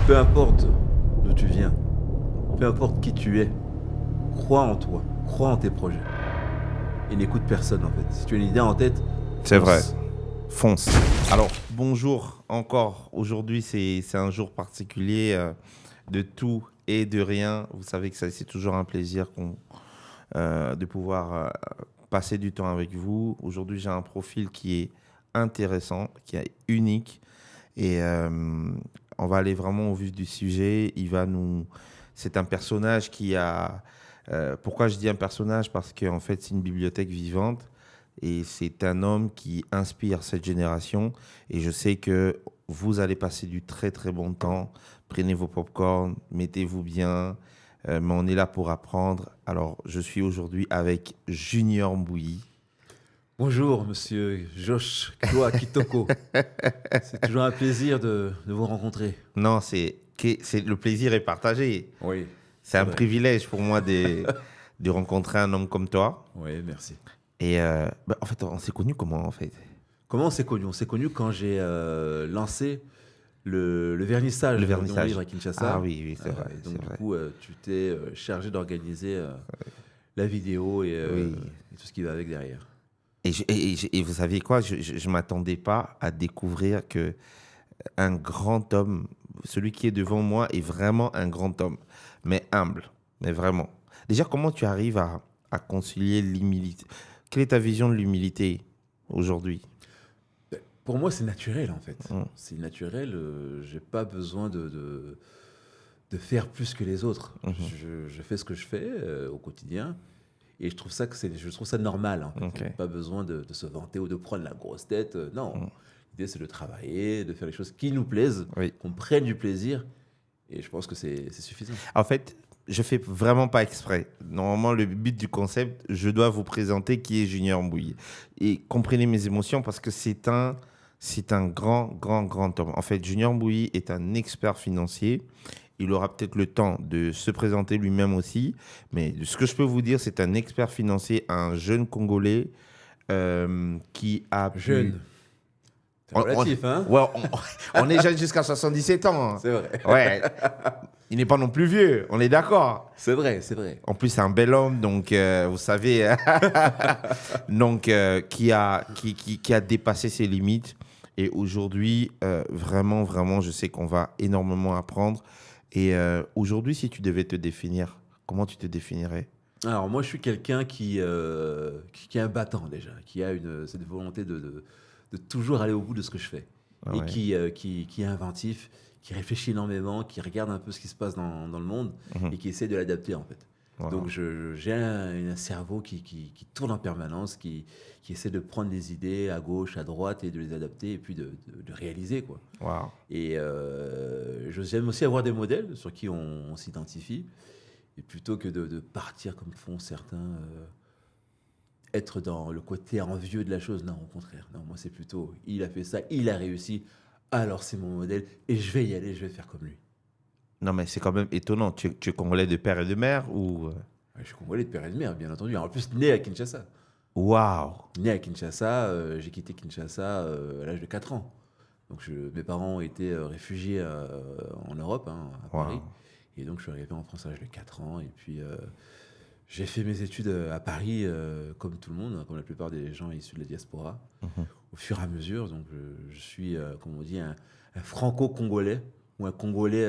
Peu importe d'où tu viens, peu importe qui tu es, crois en toi, crois en tes projets. Et n'écoute personne en fait. Si tu as une idée en tête, C'est vrai. fonce. Fonce. Alors, bonjour encore. Aujourd'hui, c'est un jour particulier de tout et de rien. Vous savez que c'est toujours un plaisir de pouvoir passer du temps avec vous. Aujourd'hui, j'ai un profil qui est intéressant, qui est unique. Et on va aller vraiment au vif du sujet. C'est un personnage qui a... pourquoi je dis un personnage? Parce qu'en fait, c'est une bibliothèque vivante. Et c'est un homme qui inspire cette génération. Et je sais que vous allez passer du très très bon temps. Prenez vos pop-corn, mettez-vous bien. Mais on est là pour apprendre. Alors, je suis aujourd'hui avec Junior Mbouyi. Bonjour monsieur Josh Kloa Kitoko. C'est toujours un plaisir de vous rencontrer. Non, le plaisir est partagé. Oui, C'est c'est un vrai. privilège pour moi de rencontrer un homme comme toi. Oui, merci. Et en fait, on s'est connus comment en fait? Comment on s'est connus? On s'est connus quand j'ai lancé le Le vernissage de mon livre vernissage. à Ah Kinshasa. oui, oui, c'est vrai, Et donc c'est du vrai. coup, tu t'es chargé d'organiser la vidéo Oui. et tout ce qui va avec derrière. Et vous saviez quoi? Je ne m'attendais pas à découvrir que un grand homme, celui qui est devant moi, est vraiment un grand homme, mais humble, mais vraiment. Déjà, comment tu arrives à concilier l'humilité? Quelle est ta vision de l'humilité aujourd'hui? Pour moi, c'est naturel en fait. Hum, C'est naturel. J'ai pas besoin de faire plus que les autres. mhm. Je fais ce que je fais au quotidien et je trouve ça normal en fait. Ok. Pas besoin de se vanter ou de prendre la grosse tête. Non. L'idée, c'est de travailler, de faire les choses qui nous plaisent, Oui. qu'on prenne du plaisir. Et je pense que c'est suffisant. En fait, je fais vraiment pas exprès. Normalement, le but du concept, je dois vous présenter qui est Junior Mbouyi. Et comprenez mes émotions parce que c'est un grand, grand, grand homme. En fait, Junior Mbouyi est un expert financier. Il aura peut-être le temps de se présenter lui-même aussi. Mais ce que je peux vous dire, c'est un expert financier, un jeune Congolais qui a pu... Jeune. C'est relatif, hein? Ouais, on est jeune jusqu'à 77 ans, hein. C'est vrai. Ouais, il n'est pas non plus vieux, on est d'accord. C'est vrai, c'est vrai. En plus, c'est un bel homme, donc vous savez, donc, qui a dépassé ses limites. Et aujourd'hui, vraiment, vraiment, je sais qu'on va énormément apprendre. Et aujourd'hui, si tu devais te définir, comment tu te définirais? Alors moi, je suis quelqu'un qui est un battant déjà, qui a cette volonté de toujours aller au bout de ce que je fais. Ah Et ouais. qui est inventif, qui réfléchit énormément, qui regarde un peu ce qui se passe dans le monde Mhm. et qui essaie de l'adapter en fait. Donc Wow. j'ai un cerveau qui tourne en permanence, qui essaie de prendre des idées à gauche, à droite et de les adapter et puis de réaliser quoi. Wow. Et j'aime aussi avoir des modèles sur qui on s'identifie. Et plutôt que de partir comme font certains, être dans le côté envieux de la chose, non, au contraire. Non, moi, c'est plutôt, il a fait ça, il a réussi, alors c'est mon modèle, et je vais y aller, je vais faire comme lui. Non, mais c'est quand même étonnant. Tu es congolais de père et de mère ou... Ouais, je suis congolais de père et de mère, bien entendu. En plus, né à Kinshasa. Waouh. Né à Kinshasa, j'ai quitté Kinshasa à l'âge de 4 ans. Donc mes parents ont été réfugiés en Europe, hein, à Paris. Waouh. Et donc je suis arrivé en France à l'âge de 4 ans. Et puis j'ai fait mes études à Paris, comme tout le monde, hein, comme la plupart des gens issus de la diaspora, Mhm. au fur et à mesure. Donc je suis, comme on dit, un franco-congolais ou un Congolais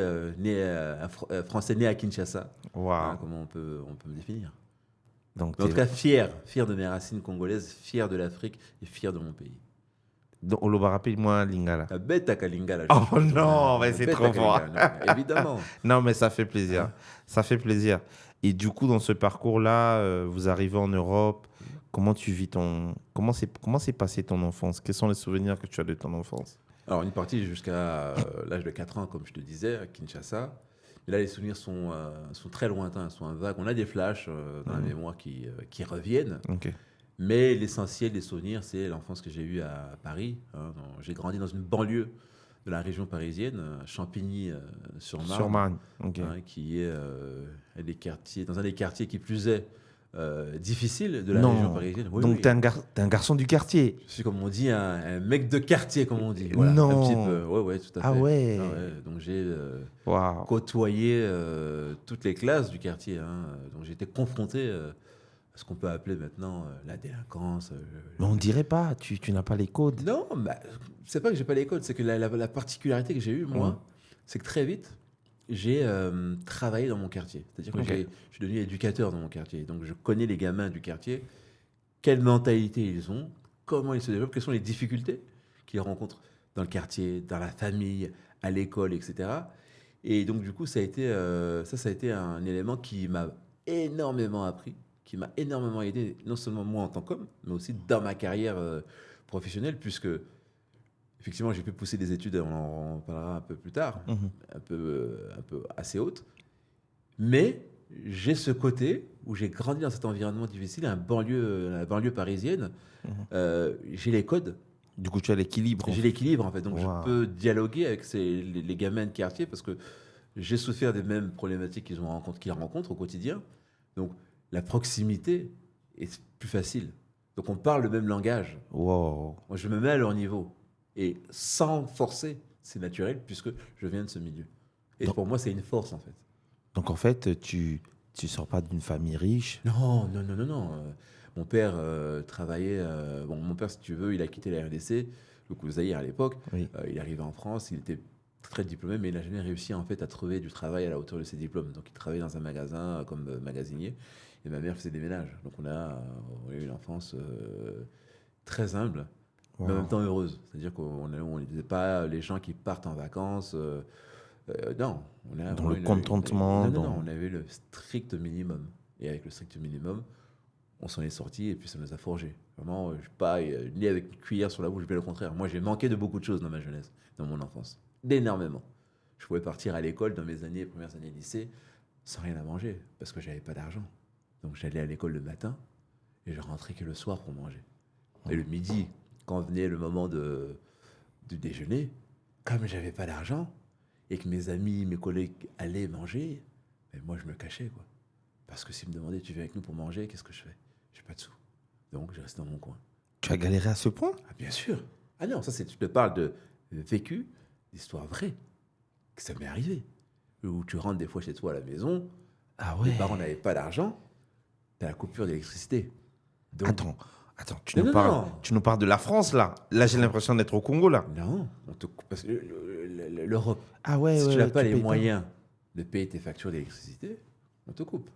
français né à Kinshasa, hein, Waouh. comment on peut me définir. Donc, Mais en tout cas, fier de mes racines congolaises, fier de l'Afrique et fier de mon pays. donc, rappelle-moi Lingala. La bête à Kalingala. Oh non, mais c'est Bête à trop fort. Kalingala, non, évidemment. Non, mais ça fait plaisir. Hein. Ça fait plaisir. Et du coup, dans ce parcours-là, vous arrivez en Europe. Comment tu vis comment s'est passé ton enfance? Quels sont les souvenirs que tu as de ton enfance? Alors, une partie jusqu'à l'âge de 4 ans, comme je te disais, à Kinshasa. Mais là, les souvenirs sont très lointains, sont vagues. On a des flashs dans la mémoire qui reviennent. Ok. Mais l'essentiel des souvenirs, c'est l'enfance que j'ai eue à Paris. Hein. J'ai grandi dans une banlieue de la région parisienne, Champigny-sur-Marne, Sur Marne. Ok. hein, qui est dans un des quartiers qui plus est difficiles de la région Non. parisienne. Oui, Donc, oui. t'es un garçon du quartier. Je suis, comme on dit, un mec de quartier, comme on dit. Voilà, un Non. petit peu. Ouais, ouais, tout à Ah fait. ouais. Ah ouais. Donc j'ai Waouh. côtoyé toutes les classes du quartier, hein. Donc j'ai été confronté à ce qu'on peut appeler maintenant la délinquance. Mais on dirait pas, tu n'as pas les codes. Non, bah, c'est pas que j'ai pas les codes, c'est que la particularité que j'ai eue, Mhm. moi, c'est que très vite, j'ai travaillé dans mon quartier. C'est-à-dire que Ok. je suis devenu éducateur dans mon quartier. Donc je connais les gamins du quartier, quelle mentalité ils ont, comment ils se développent, quelles sont les difficultés qu'ils rencontrent dans le quartier, dans la famille, à l'école, etc. Et donc, du coup, ça a été un élément qui m'a énormément appris, qui m'a énormément aidé, non seulement moi en tant qu'homme, mais aussi dans ma carrière professionnelle, puisque, effectivement, j'ai pu pousser des études, on en parlera un peu plus tard, Mhm. un peu assez hautes. Mais j'ai ce côté où j'ai grandi dans cet environnement difficile, la banlieue parisienne. Mhm. J'ai les codes, Du coup, tu as l'équilibre. j'ai l'équilibre en fait. Donc je Waouh. peux dialoguer avec les gamins de quartier parce que j'ai souffert des mêmes problématiques qu'ils rencontrent au quotidien. Donc la proximité est plus facile. Donc on parle le même langage. Wow. Moi je me mets à leur niveau. Et sans forcer, c'est naturel puisque je viens de ce milieu. Et Donc, pour moi c'est une force en fait. donc en fait, tu sors pas d'une famille riche. Non, non, non, non, non. Mon père travaillait. Bon, mon père, si tu veux, il a quitté la RDC, le Zaïre à l'époque. Oui. Il est arrivé en France. Il était très diplômé, mais il n'a jamais réussi en fait à trouver du travail à la hauteur de ses diplômes. Donc, il travaillait dans un magasin comme magasinier. Et ma mère faisait des ménages. Donc, on a eu une enfance très humble, mais en même Waouh. temps heureuse. C'est-à-dire qu'on n'était pas les gens qui partent en vacances. Non, on a Dans vraiment le contentement, non, non, non, dans... on avait le strict minimum. Et avec le strict minimum, on s'en est sorti et puis ça nous a forgé. Vraiment, je ne suis pas ni avec une cuillère sur la bouche, bien au contraire. Moi, j'ai manqué de beaucoup de choses dans ma jeunesse, dans mon enfance. D'énormément. Je pouvais partir à l'école dans mes premières années lycée, sans rien à manger, parce que j'avais pas d'argent. Donc j'allais à l'école le matin et je rentrais que le soir pour manger. Et le midi, quand venait le moment du déjeuner, comme j'avais pas d'argent et que mes amis, mes collègues allaient manger, mais moi je me cachais quoi. Parce que s'ils me demandaient tu viens avec nous pour manger, qu'est-ce que je fais? J'ai pas de sous. Donc je reste dans mon coin. Tu as galéré à ce point? Ah bien sûr. Ah non, ça c'est tu te parles de vécu, d'histoire vraie, que ça m'est arrivé. Où tu rentres des fois chez toi à la maison, Ah les ouais. parents n'avaient pas d'argent, t'as la coupure d'électricité. Donc Attends, attends, non, non, non. tu nous parles de la France, là. Là, j'ai l'impression d'être au Congo, là. Non, parce que l'Europe, Ah ouais, si ouais, tu n'as ouais, pas tu les payes pas. moyens de payer tes factures d'électricité, on te coupe.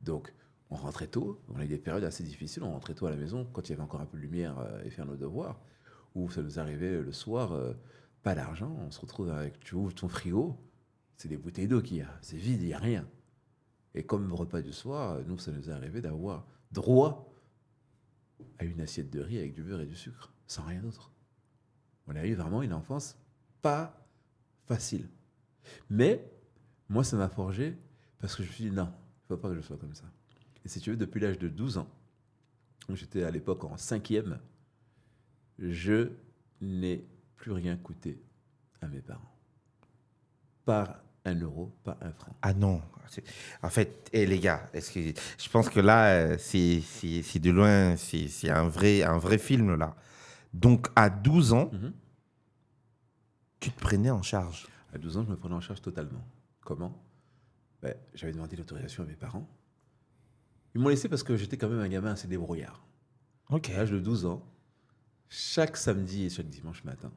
Donc, on rentrait tôt, on a eu des périodes assez difficiles, on rentrait tôt à la maison quand il y avait encore un peu de lumière et faire nos devoirs, ou ça nous arrivait le soir, pas d'argent, on se retrouve avec, tu ouvres ton frigo, c'est des bouteilles d'eau qu'il y a, c'est vide, il n'y a rien. Et comme repas du soir, nous, ça nous est arrivé d'avoir droit à une assiette de riz avec du beurre et du sucre, sans rien d'autre. On a eu vraiment une enfance pas facile. Mais moi, ça m'a forgé parce que je me suis dit non, il ne faut pas que je sois comme ça. Et si tu veux, depuis l'âge de 12 ans, j'étais à l'époque en cinquième, je n'ai plus rien coûté à mes parents. Pas un euro, pas un franc. Ah non. En fait, les gars, je pense que là, c'est de loin, c'est un vrai film, là. Donc, à 12 ans, Mhm. tu te prenais en charge. À 12 ans, je me prenais en charge totalement. Comment? Ben, j'avais demandé l'autorisation à mes parents. Ils m'ont laissé parce que j'étais quand même un gamin assez débrouillard. Ok. À l'âge de 12 ans, chaque samedi et chaque dimanche matin,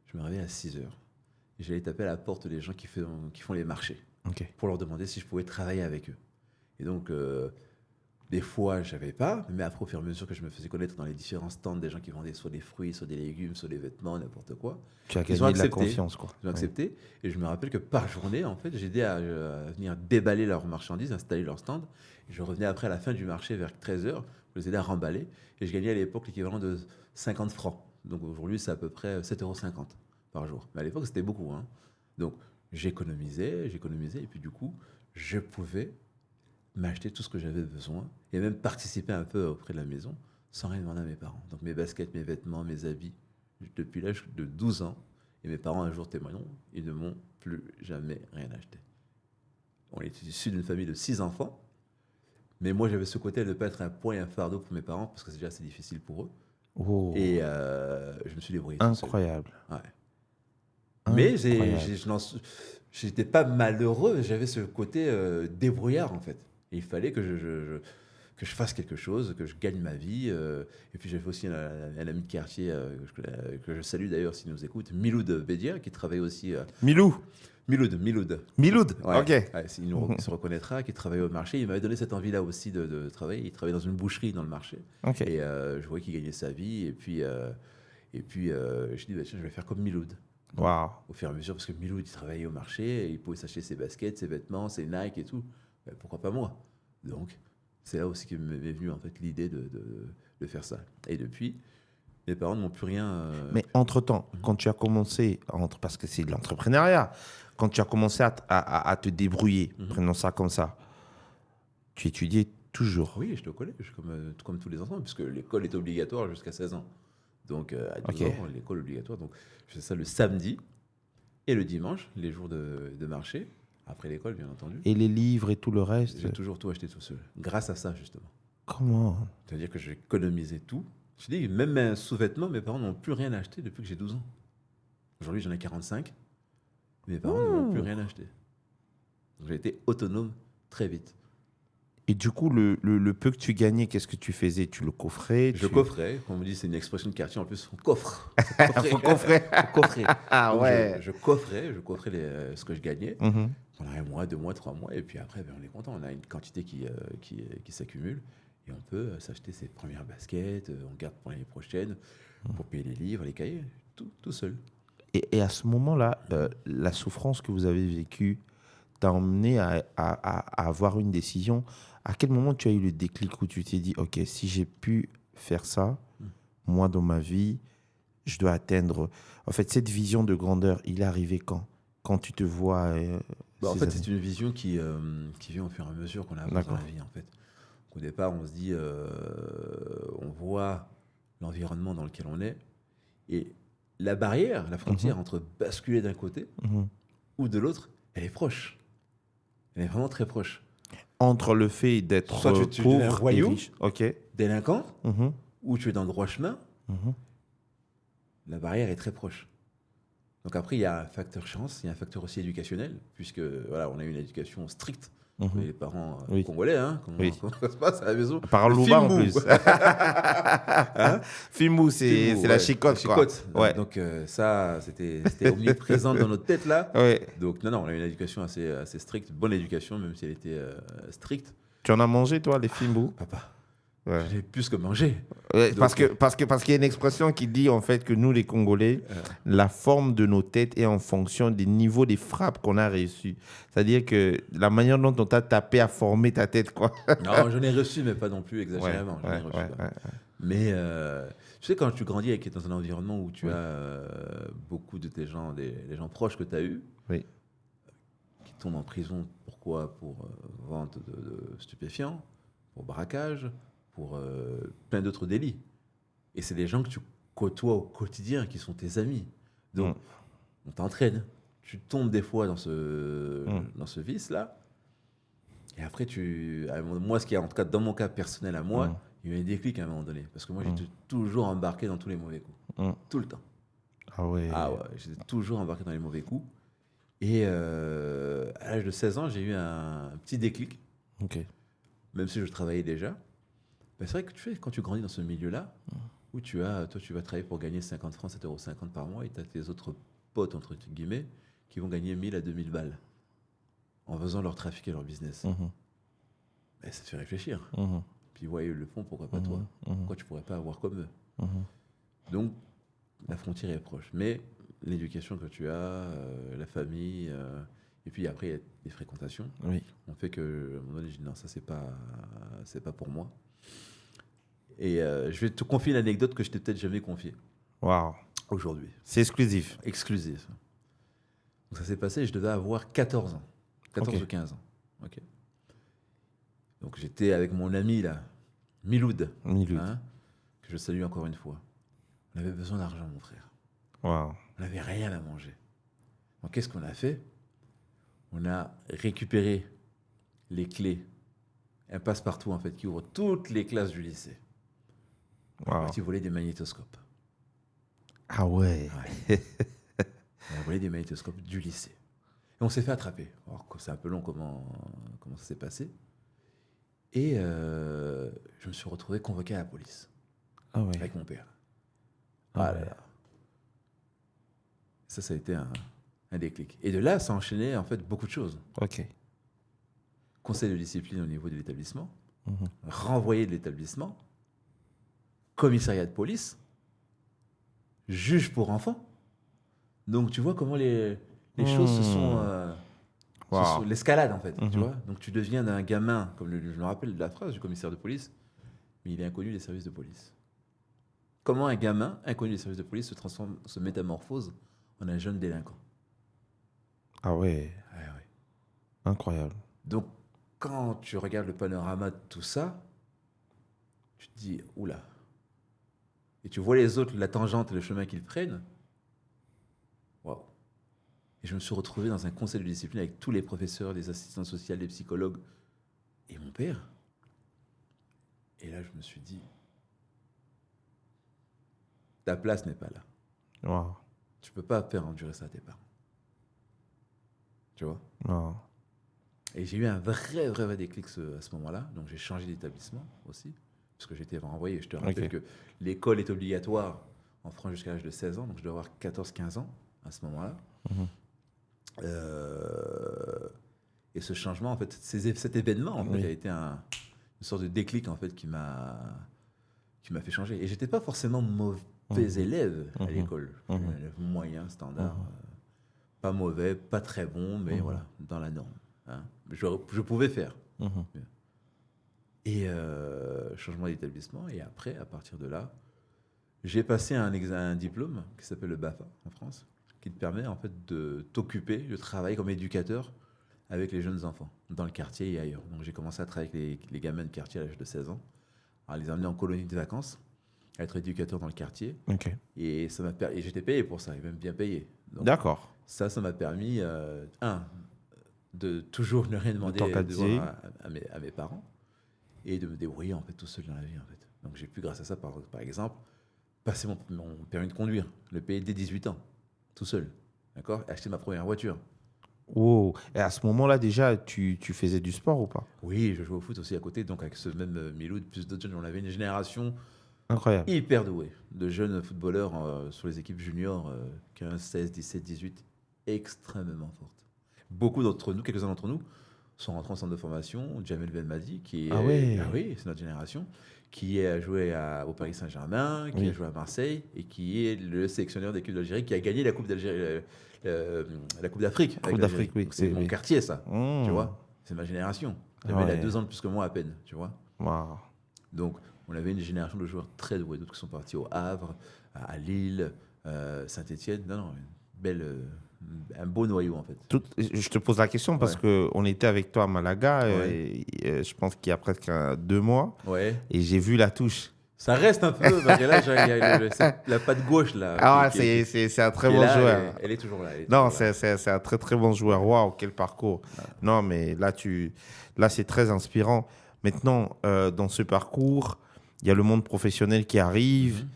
je me réveillais à 6 heures. Et j'allais taper à la porte des gens qui font les marchés Ok. pour leur demander si je pouvais travailler avec eux. Et donc, des fois, je n'avais pas, mais après, au fur et à mesure que je me faisais connaître dans les différents stands des gens qui vendaient soit des fruits, soit des légumes, soit des vêtements, n'importe quoi, Tu as ils ont gagné de la accepté. confiance, quoi. Ils ont Ouais. accepté. Et je me rappelle que par journée, en fait, j'aidais à venir déballer leurs marchandises, installer leur stand. Et je revenais après à la fin du marché vers 13 heures pour les aider à remballer. Et je gagnais à l'époque l'équivalent de 50 francs. Donc aujourd'hui, c'est à peu près 7,50 € par jour. Mais à l'époque, c'était beaucoup, hein. Donc j'économisais. Et puis du coup, je pouvais m'acheter tout ce que j'avais besoin et même participer un peu auprès de la maison sans rien demander à mes parents. Donc mes baskets, mes vêtements, mes habits, depuis l'âge de 12 ans. Et mes parents un jour témoigneront, ils ne m'ont plus jamais rien acheté. On est issu d'une famille de 6 enfants, Mais moi, j'avais ce côté de ne pas être un poids et un fardeau pour mes parents, parce que c'est déjà assez difficile pour eux. Oh, Et je me suis débrouillé tout seul. incroyable. Ouais. Mais Incroyable. j'étais pas malheureux, j'avais ce côté débrouillard en fait. Et il fallait que que je fasse quelque chose, que je gagne ma vie. Et puis j'avais aussi un ami de quartier que je salue d'ailleurs s'il nous écoute, Miloud Bédia, qui travaille aussi. Milou. Miloud. Miloud. Ouais, Ok. ouais, il se reconnaîtra, qui travaillait au marché. Il m'avait donné cette envie-là aussi de travailler. Il travaillait dans une boucherie dans le marché. Ok. Et je voyais qu'il gagnait sa vie. Je dis, bah, tiens, je vais faire comme Miloud. Donc, Waouh. au fur et à mesure, parce que Miloud, il travaillait au marché, et il pouvait s'acheter ses baskets, ses vêtements, ses Nike et tout. Ben, pourquoi pas moi? Donc, c'est là aussi que m'est venue en fait l'idée de faire ça. Et depuis, mes parents ne m'ont plus rien. Mais entre-temps, quand tu as commencé, parce que c'est de l'entrepreneuriat, quand tu as commencé à te débrouiller, prenons ça comme ça, tu étudiais toujours. Oui, je te collège, comme tous les enfants, puisque l'école est obligatoire jusqu'à 16 ans. Donc, à 12 Ok. ans, l'école obligatoire. Donc, je fais ça le samedi et le dimanche, les jours de marché, après l'école, bien entendu. Et les livres et tout le reste, J'ai toujours tout acheté tout seul, grâce à ça, justement. comment? C'est-à-dire que j'ai économisé tout. Je dis, même un sous-vêtement, mes parents n'ont plus rien acheté depuis que j'ai 12 ans. Aujourd'hui, j'en ai 45. Mes parents ne m'ont plus rien acheté. Donc, j'ai été autonome très vite. Et du coup, le peu que tu gagnais, qu'est-ce que tu faisais? Tu le coffrais? Je coffrais. Comme on dit, c'est une expression de quartier. En plus, on coffre. Faut coffrer. Faut coffrer. Ah Donc, ouais. je coffrais ce que je gagnais Mhm. pendant un mois, 2 mois, 3 mois. Et puis après, ben, on est content. On a une quantité qui s'accumule. Et on peut s'acheter ses premières baskets. On garde pour l'année prochaine pour payer les livres, les cahiers. Tout seul. Et à ce moment-là, la souffrance que vous avez vécue t'a emmené à avoir une décision. À quel moment tu as eu le déclic où tu t'es dit, OK, si j'ai pu faire ça, moi, dans ma vie, je dois atteindre... En fait, cette vision de grandeur, il est arrivé quand? Quand tu te vois... Bah, en ces fait, années. c'est une vision qui vient au fur et à mesure qu'on avance dans D'accord. la vie. En fait. Au départ, on se dit, on voit l'environnement dans lequel on est. Et la barrière, la frontière entre basculer d'un côté Mhm. ou de l'autre, elle est proche. Elle est vraiment très proche. Entre le fait d'être Soit tu deviens pauvre et voyou, riche. OK. délinquant, Mhm. ou tu es dans le droit chemin, Mhm. la barrière est très proche. Donc après, il y a un facteur chance, il y a un facteur aussi éducationnel, puisque voilà, on a une éducation stricte. Mhm. Les parents Oui. congolais, hein, Oui. comment ça se passe à la maison? Parle Le Louba en Fimbu. plus. Hein? Fimou, c'est Fimbu, la ouais, chicotte, la quoi. chicote. Ouais. Donc ça, c'était omniprésent dans notre tête là. Ouais. Donc non, on a une éducation assez stricte, bonne éducation, même si elle était stricte. Tu en as mangé, toi, les Fimbu? Papa, Ouais. j'ai plus que mangé. Ouais, Donc, parce qu'il y a une expression qui dit en fait que nous, les Congolais, la forme de nos têtes est en fonction des niveaux des frappes qu'on a reçues. C'est-à-dire que la manière dont on t'a tapé a formé ta tête, quoi. non, j'en ai reçu, mais pas non plus Ouais, exagérément. J'en ai ouais, reçu, ouais, quoi. ouais. Mais tu sais, quand tu grandis dans un environnement où tu as beaucoup de tes gens, les gens proches que tu as eus, Oui. qui tombent en prison, pourquoi? Pour vente de stupéfiants, pour braquage, pour plein d'autres délits. Et c'est des gens que tu côtoies au quotidien, qui sont tes amis. Donc, on t'entraîne. Tu tombes des fois dans ce vice-là. Et après, moi, ce qui est en tout cas dans mon cas personnel à moi, il y a eu un déclic à un moment donné. Parce que moi, j'étais toujours embarqué dans tous les mauvais coups. Tout le temps. Ah ouais. Ah ouais, j'étais toujours embarqué dans les mauvais coups. Et à l'âge de 16 ans, j'ai eu un petit déclic, Ok. même si je travaillais déjà. Ben, c'est vrai que quand tu grandis dans ce milieu-là, où toi, tu vas travailler pour gagner 50 francs, 7,50 € par mois, et tu as tes autres potes, entre guillemets, qui vont gagner 1000 à 2000 balles en faisant leur trafic et leur business. Ben, ça te fait réfléchir. Puis, ouais, ils le font, pourquoi pas toi? Pourquoi tu pourrais pas avoir comme eux? Donc, la frontière est proche. Mais l'éducation que tu as, la famille, et puis après, il y a des fréquentations, Oui. on fait que, à un moment donné, je dis non, ça, c'est pas pour moi. Et je vais te confier une anecdote que je t'ai peut-être jamais confiée Waouh. aujourd'hui. C'est exclusif. Exclusive. Donc, ça s'est passé, je devais avoir 14 ans. 14 Ok. ou 15 ans. Ok. Donc, j'étais avec mon ami, là, Miloud, Miloud. hein, que je salue encore une fois. On avait besoin d'argent, mon frère. Waouh. On n'avait rien à manger. Donc, qu'est-ce qu'on a fait? On a récupéré les clés un passe-partout en fait qui ouvre toutes les classes du lycée. On est Wow. parti voler des magnétoscopes. Ah ouais. Ouais. On a volé des magnétoscopes du lycée. Et on s'est fait attraper. Alors, c'est un peu long comment ça s'est passé. Et je me suis retrouvé convoqué à la police Ah ouais. avec mon père. Ah Ah là ouais. là. Ça a été un déclic. Et de là, ça a enchaîné en fait beaucoup de choses. Ok. Conseil de discipline au niveau de l'établissement, Mhm. renvoyé de l'établissement, commissariat de police, juge pour enfants. Donc tu vois comment les choses Wow. l'escalade en fait, tu Mhm. vois. Donc tu deviens d'un gamin, comme je me rappelle de la phrase du commissaire de police, mais il est inconnu des services de police. Comment un gamin inconnu des services de police se métamorphose en un jeune délinquant. Ah ouais. Ouais, ouais. Incroyable. Donc quand tu regardes le panorama de tout ça, tu te dis, oula. Et tu vois les autres, la tangente et le chemin qu'ils prennent. Waouh. Et je me suis retrouvé dans un conseil de discipline avec tous les professeurs, les assistants sociaux, les psychologues et mon père. Et là, je me suis dit, ta place n'est pas là. Wow. Tu peux pas faire endurer ça à tes parents. Tu vois. Wow. Et j'ai eu un vrai déclic à ce moment-là. Donc j'ai changé d'établissement aussi, parce que j'étais renvoyé. Je te rappelle Ok. que l'école est obligatoire en France jusqu'à l'âge de 16 ans, donc je dois avoir 14-15 ans à ce moment-là. Mhm. Et ce changement, en fait, cet événement, en fait, Oui. a été une sorte de déclic, en fait, qui m'a fait changer. Et j'étais pas forcément mauvais Mhm. élève à Mhm. l'école. Mhm. Un élève moyen, standard. Mhm. Pas mauvais, pas très bon, mais Mhm. voilà, dans la norme. Hein. Je pouvais faire. Mhm. Et changement d'établissement. Et après, à partir de là, j'ai passé un diplôme qui s'appelle le BAFA en France, qui te permet en fait de t'occuper, de travailler comme éducateur avec les jeunes enfants, dans le quartier et ailleurs. Donc j'ai commencé à travailler avec les gamins de quartier à l'âge de 16 ans, à les emmener en colonie de vacances, à être éducateur dans le quartier. Ok. Et et j'étais payé pour ça, et même bien payé. Donc D'accord. ça m'a permis, de toujours ne rien De demander t'organiser. à mes parents, et de me débrouiller en fait tout seul dans la vie en fait. Donc j'ai pu grâce à ça par exemple passer mon permis de conduire, le payer dès 18 ans, tout seul, d'accord, et acheter ma première voiture. Wow. Et à ce moment-là, déjà, tu faisais du sport ou pas? Oui, je jouais au foot aussi à côté, donc avec ce même Miloud, plus d'autres jeunes, on avait une génération Incroyable. hyper douée de jeunes footballeurs sur les équipes juniors, 15, 16, 17, 18, extrêmement fortes. Beaucoup d'entre nous, quelques-uns d'entre nous, sont rentrés en centre de formation. Jamel Belmadi, Ah ah ouais. oui, c'est notre génération, qui a joué au Paris Saint-Germain, qui a Oui. joué à Marseille et qui est le sélectionneur d'équipe d'Algérie, qui a gagné la Coupe d'Algérie, la Coupe d'Afrique avec Coupe l'Algérie. d'Afrique, oui. Donc c'est Oui, mon oui. quartier, ça, tu Mmh. vois. C'est ma génération. Ah Jamel a ouais. 2 ans de plus que moi à peine, tu vois. Wow. Donc, on avait une génération de joueurs très doués, d'autres qui sont partis au Havre, à Lille, Saint-Étienne. Non, non, un beau noyau en fait. Je te pose la question parce Ouais, qu'on était avec toi à Malaga, ouais, je pense qu'il y a presque 2 mois, ouais. et j'ai vu la touche. Ça reste un peu, parce que là, il y a la patte gauche là, Ah, c'est un très qui est bon là, joueur. elle est toujours là. Elle est Non, toujours là. c'est un très très bon joueur. Ouais. Waouh, quel parcours. Non, mais là c'est très inspirant. Maintenant, dans ce parcours, il y a le monde professionnel qui arrive. Mhm,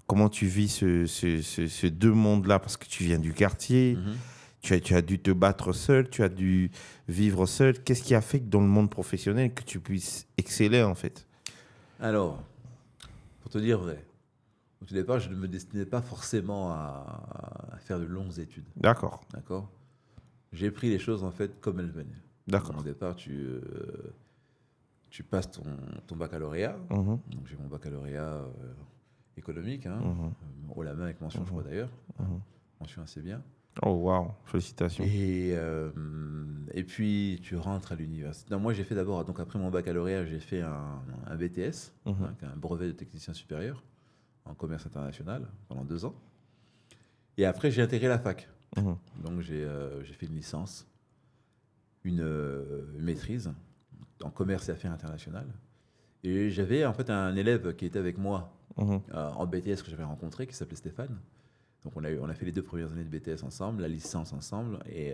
Comment tu vis ce deux mondes-là? Parce que tu viens du quartier, mhm. tu as dû te battre seul, tu as dû vivre seul. Qu'est-ce qui a fait que dans le monde professionnel, que tu puisses exceller en fait? Alors, pour te dire vrai, au tout départ, je ne me destinais pas forcément à faire de longues études. D'accord, D'accord. J'ai pris les choses en fait comme elles venaient. Au d'accord. départ, tu passes ton baccalauréat. Mhm, Donc, j'ai mon baccalauréat économique, hein, mhm, haut la main avec mention, je mhm, crois d'ailleurs. Hein, mhm. mention assez bien. Oh, waouh, félicitations. Et puis, tu rentres à l'université. Non, moi, j'ai fait d'abord, donc après mon baccalauréat, j'ai fait un BTS, Mhm, hein, un brevet de technicien supérieur en commerce international pendant 2 ans. Et après, j'ai intégré la fac. mhm, Donc, j'ai fait une licence, une maîtrise en commerce et affaires internationales. Et j'avais en fait un élève qui était avec moi mhm. en BTS que j'avais rencontré, qui s'appelait Stéphane. Donc on a fait les 2 premières années de BTS ensemble, la licence ensemble, et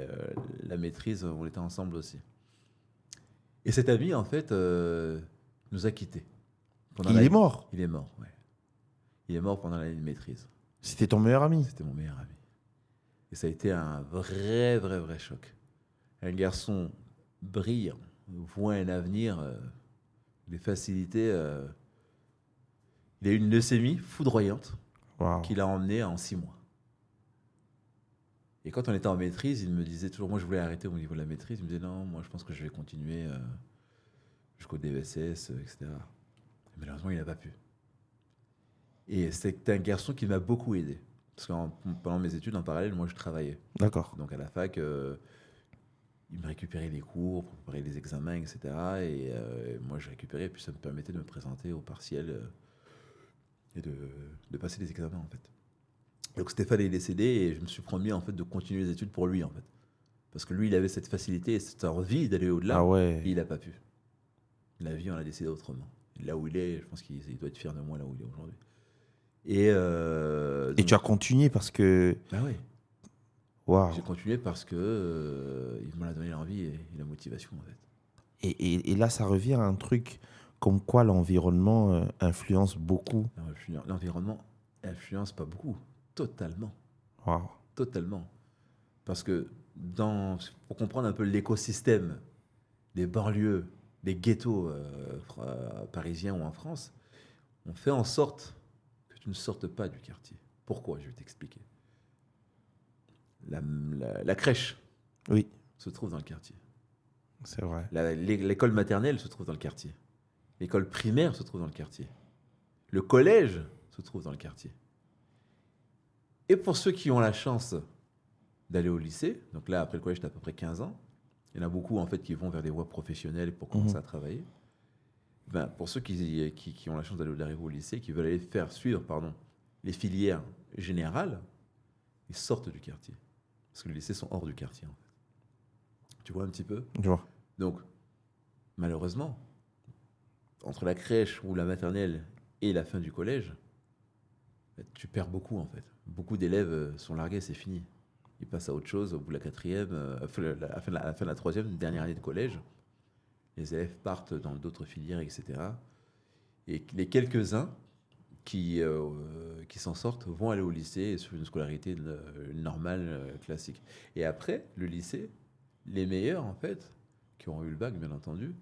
la maîtrise, on était ensemble aussi. Et cet ami, en fait, nous a quittés. Il est mort. Il est mort, ouais. Il est mort pendant l'année de maîtrise. C'était ton meilleur ami. C'était mon meilleur ami. Et ça a été un vrai choc. Un garçon brillant, voit un avenir, des facilités. Il a eu une leucémie foudroyante Waouh. qui l'a emmené en 6 mois. Et quand on était en maîtrise, il me disait toujours, moi je voulais arrêter au niveau de la maîtrise, il me disait non, moi je pense que je vais continuer jusqu'au DESS, etc. Et malheureusement, il n'a pas pu. Et c'était un garçon qui m'a beaucoup aidé. Parce que pendant mes études, en parallèle, moi je travaillais. D'accord. Donc à la fac, il me récupérait les cours pour préparer les examens, etc. Et moi je récupérais, et puis ça me permettait de me présenter au partiel et de passer les examens en fait. Donc Stéphane est décédé et je me suis promis en fait de continuer les études pour lui en fait. Parce que lui, il avait cette facilité et cette envie d'aller au-delà. Ah ouais. Et il n'a pas pu. La vie, on a décidé autrement. Et là où il est, je pense qu'il doit être fier de moi là où il est aujourd'hui. Et Et tu as continué parce que. Bah oui. Waouh. J'ai continué parce que il m'en a donné l'envie et la motivation en fait. Et là, ça revient à un truc comme quoi l'environnement influence beaucoup. L'environnement influence pas beaucoup. Totalement. Waouh. Totalement. Parce que pour comprendre un peu l'écosystème des banlieues, des ghettos parisiens ou en France, on fait en sorte que tu ne sortes pas du quartier. Pourquoi? Je vais t'expliquer. La crèche Oui, se trouve dans le quartier. c'est vrai. L'école maternelle se trouve dans le quartier. L'école primaire se trouve dans le quartier. Le collège se trouve dans le quartier. Et pour ceux qui ont la chance d'aller au lycée, donc là, après le collège, tu as à peu près 15 ans, il y en a beaucoup en fait qui vont vers des voies professionnelles pour commencer à travailler. Ben, pour ceux qui ont la chance d'arriver au lycée, qui veulent aller suivre les filières générales, ils sortent du quartier. Parce que les lycées sont hors du quartier, en fait. Tu vois un petit peu? Je vois. Donc, malheureusement, entre la crèche ou la maternelle et la fin du collège, tu perds beaucoup, en fait. Beaucoup d'élèves sont largués, c'est fini. Ils passent à autre chose au bout de la quatrième, à la fin de la troisième, dernière année de collège. Les élèves partent dans d'autres filières, etc. Et les quelques-uns qui s'en sortent vont aller au lycée sur une scolarité normale, classique. Et après, le lycée, les meilleurs, en fait, qui ont eu le bac, bien entendu,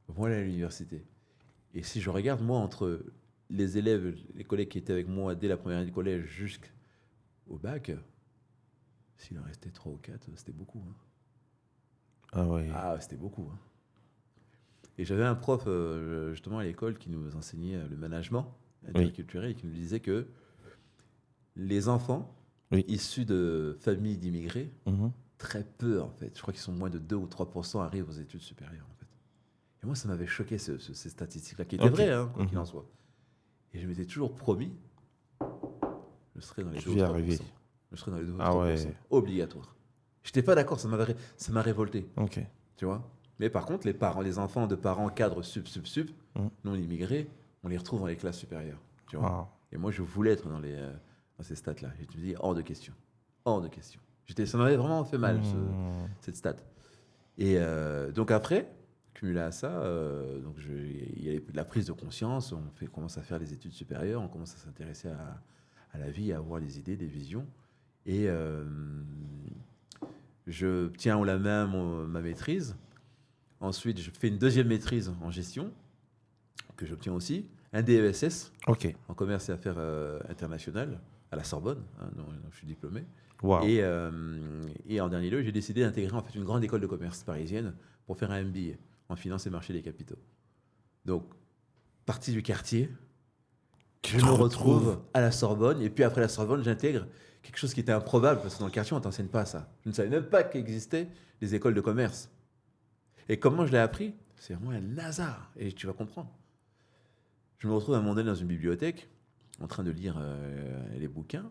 vont aller à l'université. Et si je regarde, moi, entre les élèves, les collègues qui étaient avec moi dès la première année de collège jusqu'au bac, s'il en restait 3 ou 4, c'était beaucoup. Hein. Ah ouais. Ah, c'était beaucoup. Hein. Et j'avais un prof, justement, à l'école qui nous enseignait le management interculturel et qui nous disait que les enfants issus de familles d'immigrés, très peu, en fait, je crois qu'ils sont moins de 2 ou 3% arrivent aux études supérieures, en fait. Et moi, ça m'avait choqué, ces statistiques-là, qui étaient vraies, hein, quoi qu'il en soit. Et je m'étais toujours promis, je serais dans les 2 ou 3%. Je serais dans les 2 ou 3%. Obligatoire. Je n'étais pas d'accord, ça m'a révolté. Ok. Tu vois? Mais par contre, les enfants de parents cadres sup, non immigrés, on les retrouve dans les classes supérieures. Tu vois? Wow. Et moi, je voulais être dans ces stats-là. Et je me dis, hors de question. Hors de question. Ça m'avait vraiment fait mal, cette stat. Et donc après, cumulé à ça, il y a la prise de conscience, on commence à faire les études supérieures, on commence à s'intéresser à la vie, à avoir des idées, des visions. Et je tiens haut la main ma maîtrise. Ensuite, je fais une deuxième maîtrise en gestion, que j'obtiens aussi, un DESS en commerce et affaires internationales à la Sorbonne, dont je suis diplômé. Wow. Et en dernier lieu, j'ai décidé d'intégrer en fait une grande école de commerce parisienne pour faire un MBA en finance et marché des capitaux. Donc, partie du quartier, je me retrouve à la Sorbonne, et puis après la Sorbonne, j'intègre quelque chose qui était improbable, parce que dans le quartier, on ne t'enseigne pas ça. Je ne savais même pas qu'existaient les écoles de commerce. Et comment je l'ai appris? C'est vraiment un hasard, et tu vas comprendre. Je me retrouve à un moment donné dans une bibliothèque, en train de lire les bouquins,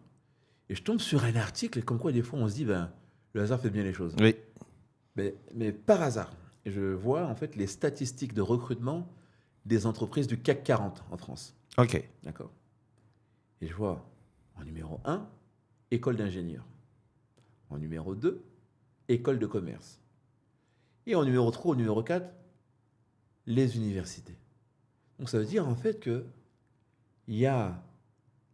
et je tombe sur un article, comme quoi des fois on se dit, le hasard fait bien les choses. Oui. Mais par hasard, je vois en fait les statistiques de recrutement des entreprises du CAC 40 en France. Ok. D'accord. Et je vois en numéro 1, école d'ingénieur. En numéro 2, école de commerce. Et en numéro 3 ou numéro 4, les universités. Donc ça veut dire en fait que il y a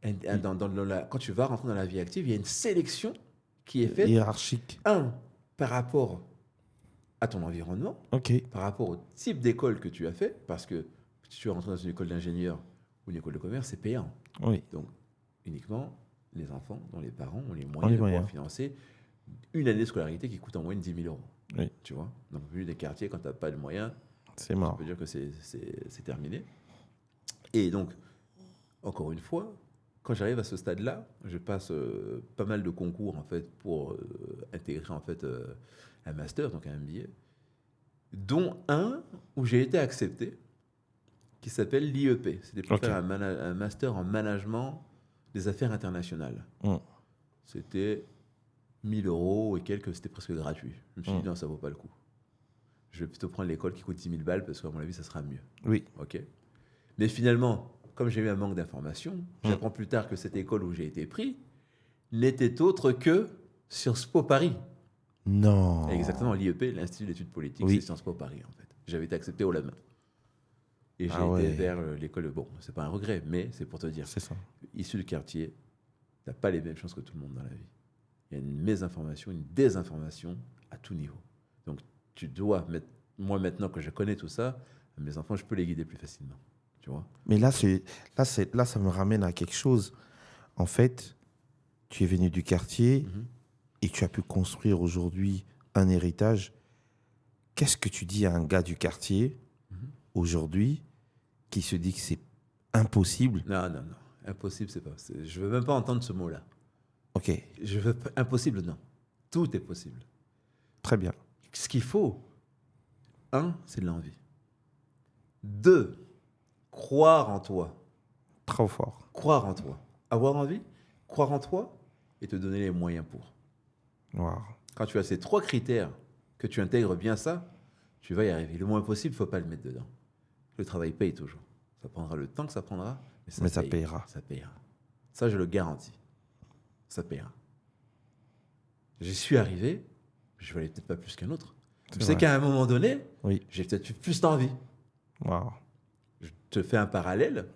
quand tu vas rentrer dans la vie active, il y a une sélection qui est faite, Hiérarchique. par rapport à ton environnement, Ok. par rapport au type d'école que tu as fait, parce que si tu es rentré dans une école d'ingénieur ou une école de commerce, c'est payant. Oui. Donc, uniquement les enfants dont les parents ont les Ont moyens les de pouvoir moyens. financer une année de scolarité qui coûte en moyenne 10 000 euros. Oui. Tu vois. Donc, vu des quartiers, quand tu n'as pas de moyens, C'est on mort. peut dire que c'est terminé. Et donc, encore une fois, quand j'arrive à ce stade-là, je passe pas mal de concours en fait pour intégrer en fait un master, donc un MBA, dont un où j'ai été accepté, qui s'appelle l'IEP. C'était pour Ok. faire un master en management des affaires internationales. C'était 1 000 euros et quelques, c'était presque gratuit. Je me suis dit non, ça vaut pas le coup. Je vais plutôt prendre l'école qui coûte 10 000 balles parce qu'à mon avis, ça sera mieux. Oui. Ok. Mais finalement, comme j'ai eu un manque d'informations, j'apprends plus tard que cette école où j'ai été pris n'était autre que Sciences Po Paris. Non. Exactement, l'IEP, l'Institut d'études politiques, Oui. c'est Sciences Po Paris en fait. J'avais été accepté haut la main. Et j'ai Ah été ouais. vers l'école. Bon, c'est pas un regret, mais c'est pour te dire. C'est ça. Issu du quartier, tu n'as pas les mêmes chances que tout le monde dans la vie. Il y a une mésinformation, une désinformation à tout niveau. Donc, tu dois mettre. Moi, maintenant que je connais tout ça, mes enfants, je peux les guider plus facilement. Tu vois. Mais là, ça me ramène à quelque chose. En fait, tu es venu du quartier et tu as pu construire aujourd'hui un héritage. Qu'est-ce que tu dis à un gars du quartier aujourd'hui qui se dit que c'est impossible? Non, non, non. Impossible, c'est pas. Je veux même pas entendre ce mot-là. Ok, Impossible, non. Tout est possible. très bien. Ce qu'il faut, c'est de l'envie. 2, croire en toi. Trop fort. Croire en toi. Avoir envie, croire en toi et te donner les moyens pour. Wow. Quand tu as ces 3 critères, que tu intègres bien ça, tu vas y arriver. Le moins possible, il ne faut pas le mettre dedans. Le travail paye toujours. Ça prendra le temps que ça prendra, mais ça payera. Ça payera. Ça, je le garantis. Ça payera. J'y suis arrivé, je valais peut-être pas plus qu'un autre. C'est Tu sais vrai. qu'à un moment donné, Oui. j'ai peut-être eu plus d'envie. Wow. Je te fais un parallèle.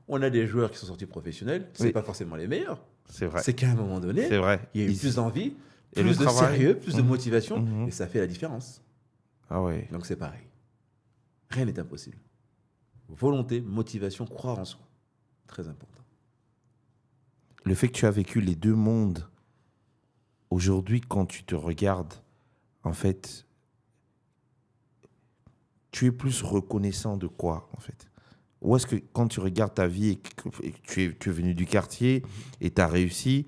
On a des joueurs qui sont sortis professionnels, c'est Oui. pas forcément les meilleurs. C'est vrai. C'est qu'à un moment donné, C'est vrai. il y a eu plus d'envie, Et plus le de travail. sérieux, plus de motivation, Mhm. et ça fait la différence. Ah ouais. Donc c'est pareil. Rien n'est impossible. Volonté, motivation, croire en soi. Très important. Le fait que tu as vécu les deux mondes, aujourd'hui, quand tu te regardes, en fait, tu es plus reconnaissant de quoi, en fait? Ou est-ce que quand tu regardes ta vie et que tu es venu du quartier et tu as réussi,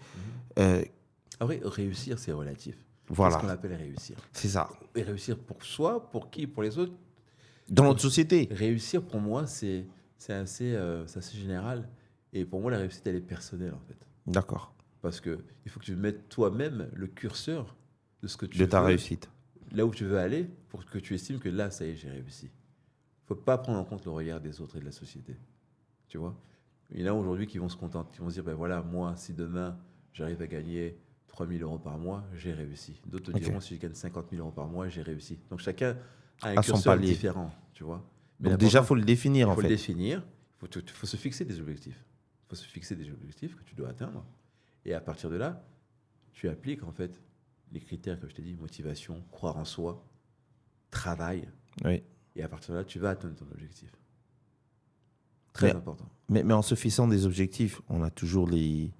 Ah oui, réussir, c'est relatif. voilà, C'est ce qu'on appelle réussir. c'est ça. Et réussir pour soi, pour qui, pour les autres. Dans notre société. Réussir, pour moi, c'est assez général. Et pour moi, la réussite, elle est personnelle, en fait. D'accord. Parce qu'il faut que tu mettes toi-même le curseur de ce que tu De ta veux, réussite. là où tu veux aller, pour que tu estimes que là, ça y est, j'ai réussi. Il ne faut pas prendre en compte le regard des autres et de la société. Tu vois? Il y en a aujourd'hui qui vont se contenter, qui vont se dire, ben voilà, moi, si demain, j'arrive à gagner 3 000 euros par mois, j'ai réussi. D'autres te Ok. diront, si je gagne 50 000 euros par mois, j'ai réussi. Donc chacun a un À son curseur palier. différent, tu vois? Mais Donc déjà, il l'important, faut le définir, il en faut le fait. définir, il faut se fixer des objectifs. Il faut se fixer des objectifs que tu dois atteindre. Et à partir de là, tu appliques en fait les critères que je t'ai dit, motivation, croire en soi, travail. Oui. Et à partir de là, tu vas atteindre ton objectif. Très important. Mais en se fixant des objectifs, on a toujours des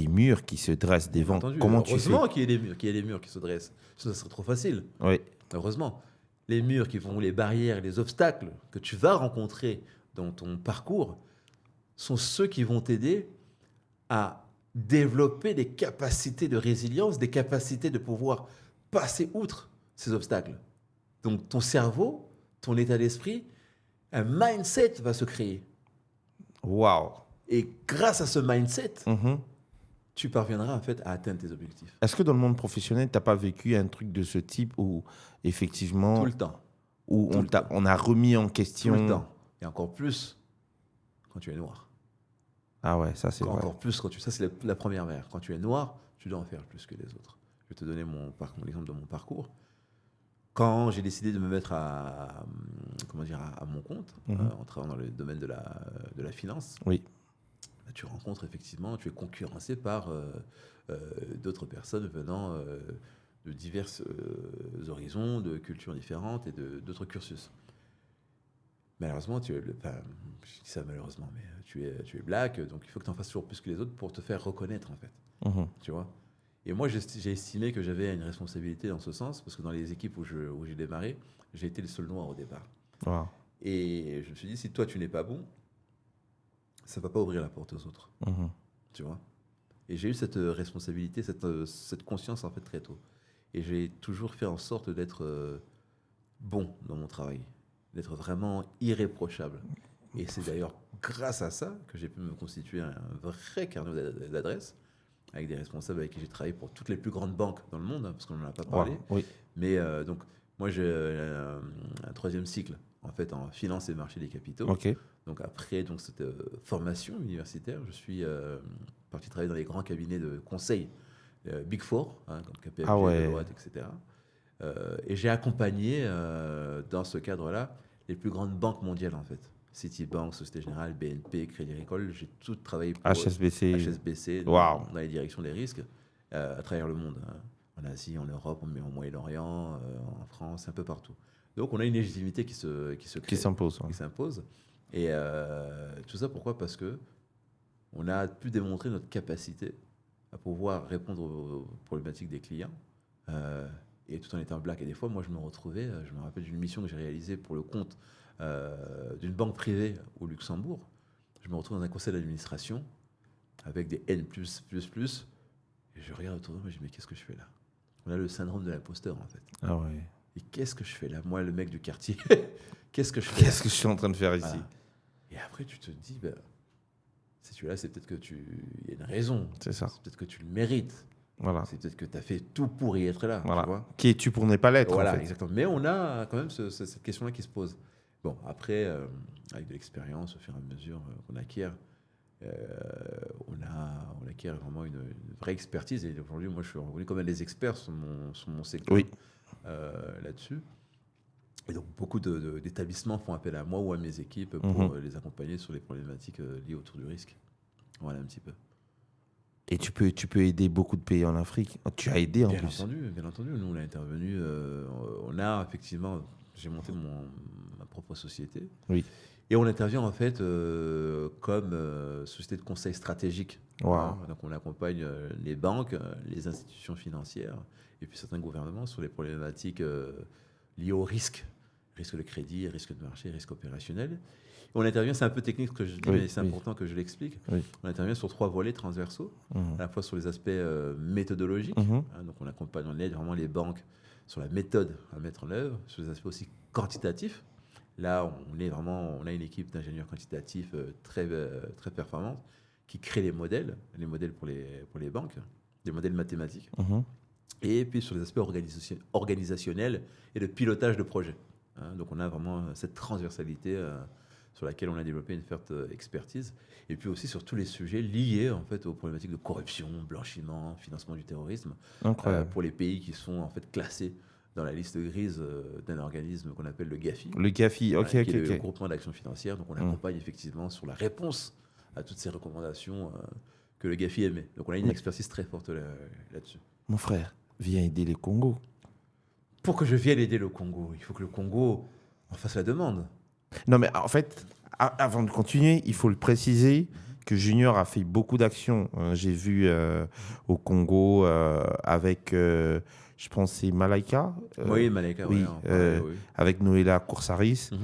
murs qui se dressent devant. Entendu. Comment tu fais? Heureusement qu'il y ait des murs qui se dressent. Sinon, ça serait trop facile. Oui. Heureusement. Les murs qui vont, les barrières, les obstacles que tu vas rencontrer dans ton parcours sont ceux qui vont t'aider à développer des capacités de résilience, des capacités de pouvoir passer outre ces obstacles. Donc ton cerveau, ton état d'esprit, un mindset va se créer. Waouh. Et grâce à ce mindset, Mhm. tu parviendras en fait à atteindre tes objectifs. Est-ce que dans le monde professionnel, tu n'as pas vécu un truc de ce type où, effectivement, Tout le temps. où Tout le temps. on a remis en Tout question? le temps. Et encore plus quand tu es noir. Ah ouais, ça c'est vrai. Encore plus quand tu... Ça, c'est la première mère. Quand tu es noir, tu dois en faire plus que les autres. Je vais te donner l'exemple de mon parcours. Quand j'ai décidé de me mettre comment dire, à mon compte, Mhm. en travaillant dans le domaine de la finance, Oui. bah, tu rencontres effectivement, tu es concurrencé par d'autres personnes venant de divers horizons, de cultures différentes et d'autres cursus. Malheureusement, enfin, je dis ça malheureusement, mais tu es black, donc il faut que tu en fasses toujours plus que les autres pour te faire reconnaître, en fait. Mhm. Tu vois. Et moi, j'ai estimé que j'avais une responsabilité dans ce sens, parce que dans les équipes où j'ai démarré, j'ai été le seul noir au départ. Wow. Et je me suis dit, si toi, tu n'es pas bon, ça ne va pas ouvrir la porte aux autres. Mhm. Tu vois. Et j'ai eu cette responsabilité, cette conscience, en fait, très tôt. Et j'ai toujours fait en sorte d'être bon dans mon travail, d'être vraiment irréprochable. Et c'est d'ailleurs grâce à ça que j'ai pu me constituer un vrai carnet d'adresses avec des responsables avec qui j'ai travaillé pour toutes les plus grandes banques dans le monde, hein, parce qu'on n'en a pas Wow. parlé. Oui. Mais donc, moi, j'ai un troisième cycle en fait en finance et marché des capitaux. Ok. Donc après donc cette formation universitaire, je suis parti travailler dans les grands cabinets de conseil, Big Four, hein, comme Ah KPMG, ouais. Deloitte, etc. Et j'ai accompagné dans ce cadre-là les plus grandes banques mondiales en fait. Citibank, Société Générale, BNP, Crédit Agricole, j'ai tout travaillé pour HSBC. HSBC Wow. dans les directions des risques à travers le monde, hein. En Asie, en Europe, au Moyen-Orient, en France, un peu partout. Donc on a une légitimité qui se Qui crée, s'impose. Ouais. qui s'impose. Et tout ça pourquoi? Parce que on a pu démontrer notre capacité à pouvoir répondre aux problématiques des clients, euh, et tout en étant black. Et des fois, moi, je me retrouvais, je me rappelle d'une mission que j'ai réalisée pour le compte d'une banque privée au Luxembourg. Je me retrouve dans un conseil d'administration avec des N+++, et je regarde autour de moi, je me dis, mais qu'est-ce que je fais là? On a le syndrome de l'imposteur, en fait. Ah ouais. Et qu'est-ce que je fais là? Moi, le mec du quartier, qu'est-ce que je fais là? Qu'est-ce que je suis en train de faire ici? Voilà. Et après, tu te dis, ben, si tu es là, c'est peut-être que il y a une raison. C'est ça. C'est peut-être que tu le mérites. Voilà. C'est peut-être que tu as fait tout pour y être là. Tu Voilà. vois. Qui es-tu pour ne pas l'être, en Voilà, fait? exactement. Mais on a quand même cette question-là qui se pose. Bon, après, avec de l'expérience, au fur et à mesure qu'on acquiert, euh, on acquiert vraiment une vraie expertise. Et aujourd'hui, moi, je suis reconnu comme un des experts sur mon secteur Oui. là-dessus. Et donc, beaucoup d'établissements font appel à moi ou à mes équipes pour Mhm. les accompagner sur les problématiques liées autour du risque. Voilà un petit peu. Et tu peux aider beaucoup de pays en Afrique. Tu as aidé en Bien plus. entendu, bien entendu. Nous, on a intervenu. On a effectivement, j'ai monté ma propre société. Oui. Et on intervient en fait comme société de conseil stratégique. Wow. Hein. Donc on accompagne les banques, les institutions financières et puis certains gouvernements sur les problématiques liées au risque. Risque de crédit, risque de marché, risque opérationnel. On intervient, c'est un peu technique ce que je dis, Oui, mais c'est oui. important que je l'explique. Oui. On intervient sur 3 volets transversaux, Mhm. à la fois sur les aspects méthodologiques. Mhm. Hein, donc on accompagne, on aide vraiment les banques sur la méthode à mettre en œuvre, sur les aspects aussi quantitatifs. Là, on a une équipe d'ingénieurs quantitatifs très performante qui crée les modèles pour les banques, des modèles mathématiques. Mhm. Et puis sur les aspects organisationnels et de pilotage de projet. Hein, donc on a vraiment cette transversalité sur laquelle on a développé une forte expertise. Et puis aussi sur tous les sujets liés en fait aux problématiques de corruption, blanchiment, financement du terrorisme, Incroyable. pour les pays qui sont en fait classés dans la liste grise d'un organisme qu'on appelle le GAFI, Le GAFI. Ok, qui ok, est le ok. groupement d'action financière. Donc on accompagne effectivement sur la réponse à toutes ces recommandations que le GAFI émet. Donc on a une expertise très forte là-dessus. Mon frère, viens aider les Congo. Pour que je vienne aider le Congo, il faut que le Congo en fasse la demande. Non, mais en fait, avant de continuer, il faut le préciser que Junior a fait beaucoup d'actions. J'ai vu au Congo avec, je pense, c'est Malaika. Oui, Maleka, oui, ouais, on parlait, oui. avec Noéla Coursaris. Mhm.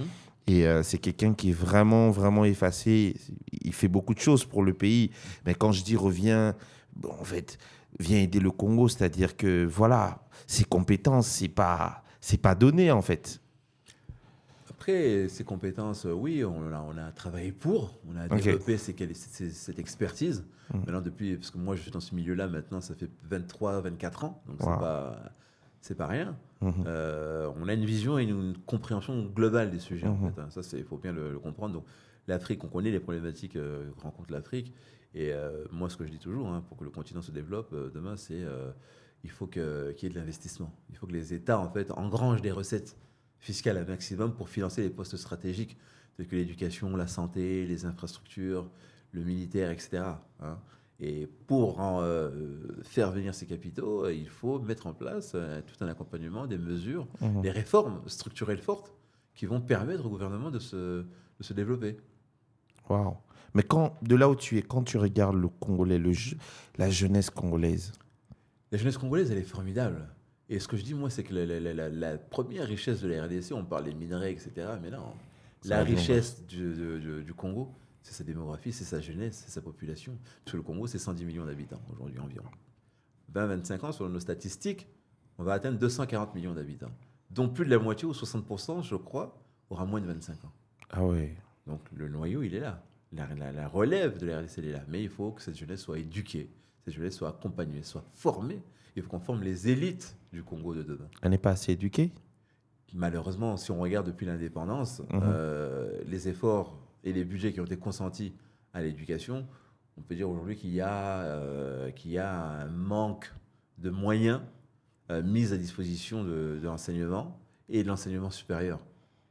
Et c'est quelqu'un qui est vraiment, vraiment effacé. Il fait beaucoup de choses pour le pays. Mais quand je dis reviens, bon, en fait, viens aider le Congo, c'est-à-dire que, voilà, ses compétences, c'est pas donné, en fait. Après, ces compétences, oui, on a travaillé on a Ok. développé cette expertise. Mm. Maintenant, parce que moi, je suis dans ce milieu-là maintenant, ça fait 23, 24 ans, donc Wow. c'est pas rien. Mhm. On a une vision et une compréhension globale des sujets, en Mhm. fait. Hein. Ça, il faut bien le comprendre. Donc, l'Afrique, on connaît les problématiques que rencontre l'Afrique. Et moi, ce que je dis toujours, hein, pour que le continent se développe demain, c'est il faut qu'il y ait de l'investissement. Il faut que les États, en fait, engrangent des recettes fiscale un maximum pour financer les postes stratégiques, tels que l'éducation, la santé, les infrastructures, le militaire, etc. Hein. Et pour faire venir ces capitaux, il faut mettre en place tout un accompagnement, des mesures, Mhm. des réformes structurelles fortes qui vont permettre au gouvernement de se développer. Waouh. Mais de là où tu es, quand tu regardes le Congolais, la jeunesse congolaise, La jeunesse congolaise, elle est formidable. Et ce que je dis, moi, c'est que la première richesse de la RDC, on parle des minerais, etc. Mais non, c'est la la viande. richesse du Congo, c'est sa démographie, c'est sa jeunesse, c'est sa population. Parce que le Congo, c'est 110 millions d'habitants aujourd'hui environ. 20-25 ans, selon nos statistiques, on va atteindre 240 millions d'habitants. Dont plus de la moitié, ou 60%, je crois, aura moins de 25 ans. Ah ouais. Donc le noyau, il est là. La relève de la RDC, elle est là. Mais il faut que cette jeunesse soit éduquée, cette jeunesse soit accompagnée, soit formée. Il faut qu'on forme les élites du Congo de demain. Elle n'est pas assez éduquée. Malheureusement, si on regarde depuis l'indépendance, Mhm. les efforts et les budgets qui ont été consentis à l'éducation, on peut dire aujourd'hui qu'il y a un manque de moyens mis à disposition de l'enseignement et de l'enseignement supérieur.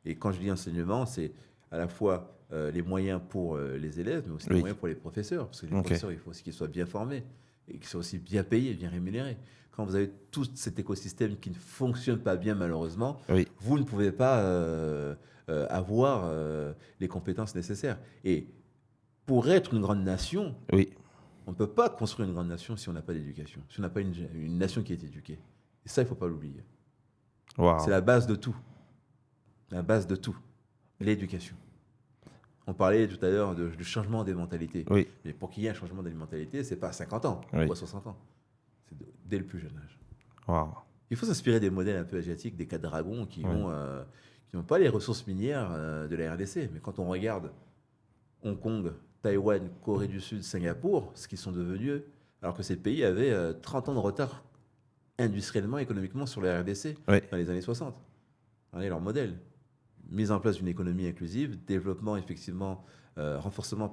Et quand je dis enseignement, c'est à la fois les moyens pour les élèves, mais aussi les Oui. moyens pour les professeurs. Parce que les Ok. professeurs, il faut aussi qu'ils soient bien formés et qu'ils soient aussi bien payés, bien rémunérés. Quand vous avez tout cet écosystème qui ne fonctionne pas bien, malheureusement, Oui. vous ne pouvez pas avoir les compétences nécessaires. Et pour être une grande nation, Oui. on ne peut pas construire une grande nation si on n'a pas d'éducation, si on n'a pas une nation qui est éduquée. Et ça, il ne faut pas l'oublier. C'est Waouh. la base de tout. La base de tout. L'éducation. On parlait tout à l'heure du changement des mentalités. Oui. Mais pour qu'il y ait un changement des mentalités, ce n'est pas à 50 ans Oui. ou à 60 ans. C'est dès le plus jeune âge. Waouh. Il faut s'inspirer des modèles un peu asiatiques, des cas dragons qui Oui. n'ont pas les ressources minières de la RDC. Mais quand on regarde Hong Kong, Taïwan, Corée du Sud, Singapour, ce qu'ils sont devenus, alors que ces pays avaient 30 ans de retard industriellement, économiquement sur la RDC Oui. dans les années 60. Regardez leur modèle. Mise en place d'une économie inclusive, développement, effectivement, renforcement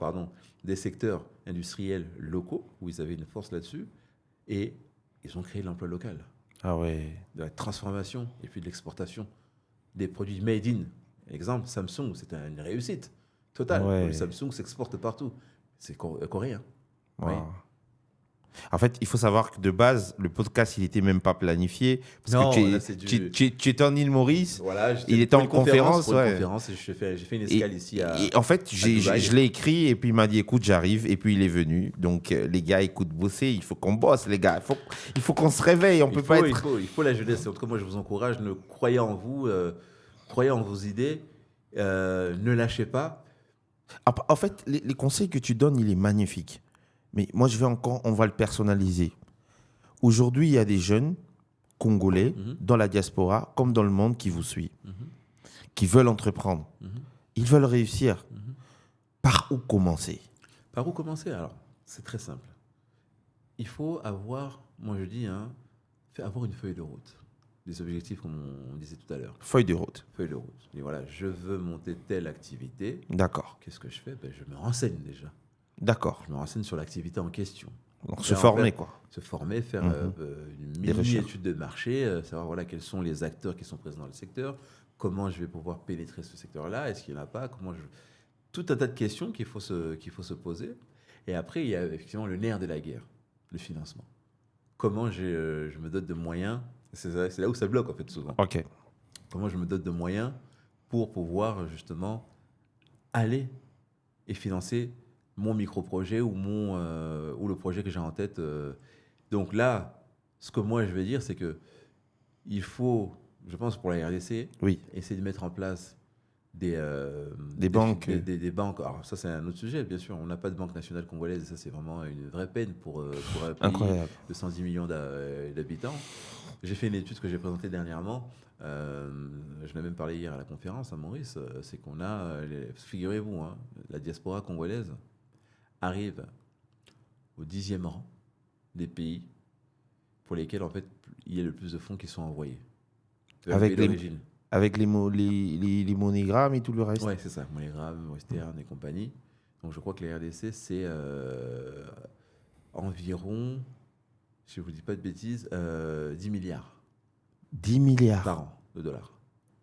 des secteurs industriels locaux, où ils avaient une force là-dessus, et ils ont créé l'emploi local, Ah ouais. de la transformation et puis de l'exportation des produits made in. Exemple, Samsung, c'est une réussite totale. Ouais. Aujourd'hui, Samsung s'exporte partout. C'est coréen. Waouh. Oui. En fait, il faut savoir que de base, le podcast, il n'était même pas planifié. Parce Non, que là, c'est du- tu étais en île Maurice. Voilà, Il était pour en une conférence, pour une ouais. conférence, et j'ai fait une Et, escale ici à et en fait, Dubaï. je l'ai écrit et puis il m'a dit écoute, j'arrive. Et puis il est venu. Donc, les gars, écoute, bosser, il faut qu'on bosse, les gars. Il faut qu'on se réveille. On peut pas être. Il faut la jeunesse. En tout cas, moi, je vous encourage. Croyez en vous, croyez en vos idées, ne lâchez pas. En fait, les conseils que tu donnes, il est magnifique. Mais moi, on va le personnaliser. Aujourd'hui, il y a des jeunes Congolais Mhm. dans la diaspora, comme dans le monde, qui vous suivent, Mhm. qui veulent entreprendre. Mhm. Ils veulent réussir. Mhm. Par où commencer? Par où commencer alors? C'est très simple. Il faut avoir, moi je dis, avoir une feuille de route. Des objectifs, comme on disait tout à l'heure. Feuille de route. Feuille de route. Et voilà, je veux monter telle activité. D'accord. Qu'est-ce que je fais? Ben, je me renseigne déjà. D'accord. Je me renseigne sur l'activité en question. Donc, Et se en former, fait, quoi. Se former, faire une Des recherches. mini-étude de marché, savoir voilà, quels sont les acteurs qui sont présents dans le secteur, comment je vais pouvoir pénétrer ce secteur-là, est-ce qu'il n'y en a pas, tout un tas de questions qu'il faut se poser. Et après, il y a effectivement le nerf de la guerre, le financement. Comment je me dote de moyens, c'est là où ça bloque en fait souvent. OK. Comment je me dote de moyens pour pouvoir justement aller et financer mon micro-projet ou ou le projet que j'ai en tête. Donc là, ce que moi je vais dire, c'est que il faut, je pense pour la RDC, Oui. essayer de mettre en place des banques. des banques. Alors ça c'est un autre sujet, bien sûr. On n'a pas de banque nationale congolaise et ça c'est vraiment une vraie peine pour un pays Incroyable. de 110 millions d'habitants. J'ai fait une étude que j'ai présentée dernièrement. Je l'ai même parlé hier à la conférence à Maurice. C'est qu'on a, figurez-vous, la diaspora congolaise arrive au 10e rang des pays pour lesquels en fait il y a le plus de fonds qui sont envoyés. Avec les- d'origine. Avec les monogrammes et tout le reste. Ouais, c'est ça, MoneyGram, Western et compagnie. Donc je crois que les RDC, c'est environ, si je ne vous dis pas de bêtises, 10 milliards 10 milliards. par an de dollars.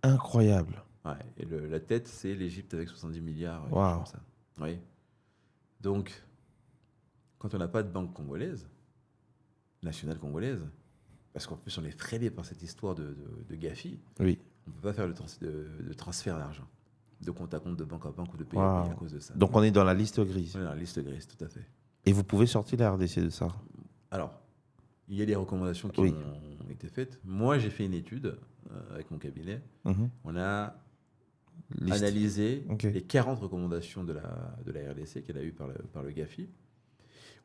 Incroyable. Ouais. Et la tête, c'est l'Égypte avec 70 milliards. Quelque Waouh. chose comme ça. Oui. Donc, quand on n'a pas de banque congolaise, nationale congolaise, parce qu'en plus on est freiné par cette histoire de GAFI, Oui. on ne peut pas faire de transfert d'argent, de compte à compte, de banque à banque ou de pays à pays à Waouh. cause de ça. Donc, on est dans la liste grise. On est dans la liste grise, tout à fait. Et vous pouvez sortir la RDC de ça? Alors, il y a des recommandations qui Oui. ont été faites. Moi, j'ai fait une étude avec mon cabinet. Mhm. On a Liste. analysé Ok. les 40 recommandations de la RDC qu'elle a eues par le GAFI.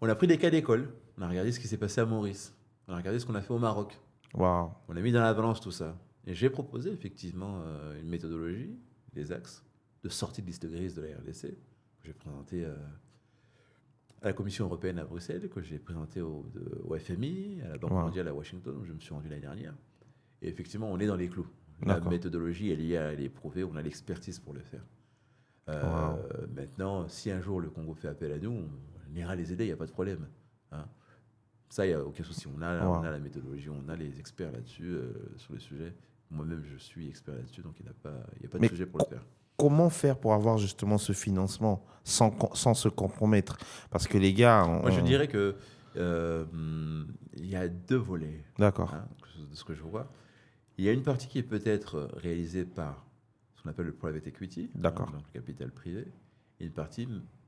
On a pris des cas d'école. On a regardé ce qui s'est passé à Maurice. On a regardé ce qu'on a fait au Maroc. Waouh. On a mis dans la balance tout ça. Et j'ai proposé effectivement une méthodologie, des axes de sortie de liste grise de la RDC, que j'ai présenté à la Commission européenne à Bruxelles, que j'ai présenté au FMI, à la Banque Wow. mondiale à Washington, où je me suis rendu l'année dernière. Et effectivement, on est dans les clous. La D'accord. méthodologie, elle est éprouvée, on a l'expertise pour le faire. Wow. Maintenant, si un jour le Congo fait appel à nous, on ira les aider, il n'y a pas de problème. Hein. Ça, il n'y a aucun souci. On a Wow. la méthodologie, on a les experts là-dessus, sur le sujet. Moi-même, je suis expert là-dessus, donc il n'y a pas de Mais sujet pour le faire. comment faire pour avoir justement ce financement sans se compromettre? Parce que les gars... Moi, je dirais que il y a deux volets, D'accord. hein, de ce que je vois. Il y a une partie qui est peut-être réalisée par ce qu'on appelle le private equity, D'accord. donc le capital privé, et une partie,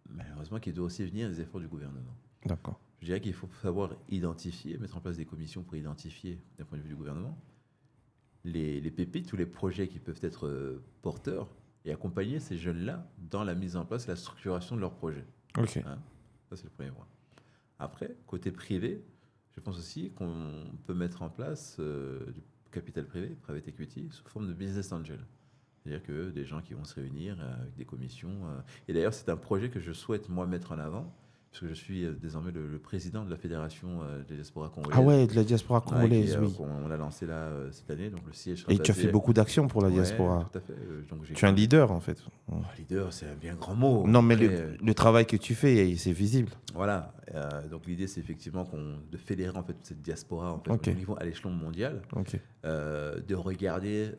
malheureusement, qui doit aussi venir des efforts du gouvernement. D'accord. Je dirais qu'il faut savoir identifier, mettre en place des commissions pour identifier, d'un point de vue du gouvernement, les pépites ou les projets qui peuvent être porteurs et accompagner ces jeunes-là dans la mise en place et la structuration de leurs projets. Ok. Hein. Ça, c'est le premier point. Après, côté privé, je pense aussi qu'on peut mettre en place du capital privé, private equity, sous forme de business angel. C'est-à-dire que des gens qui vont se réunir avec des commissions. Et d'ailleurs, c'est un projet que je souhaite, moi, mettre en avant, parce que je suis désormais le président de la Fédération des diasporas congolaises. Ah ouais, de la diaspora congolaise, oui. On a lancé là cette année, donc le siège sera Et tu as basé- fait beaucoup d'actions pour la Ouais, diaspora. tout à fait. Donc, Tu es un leader, en fait. Oh, leader, c'est un bien grand mot. Non, mais Après, le travail que tu fais, c'est visible. voilà. Donc l'idée, c'est effectivement de fédérer en fait cette diaspora en fait, Ok. au niveau à l'échelon mondial, Ok. de regarder.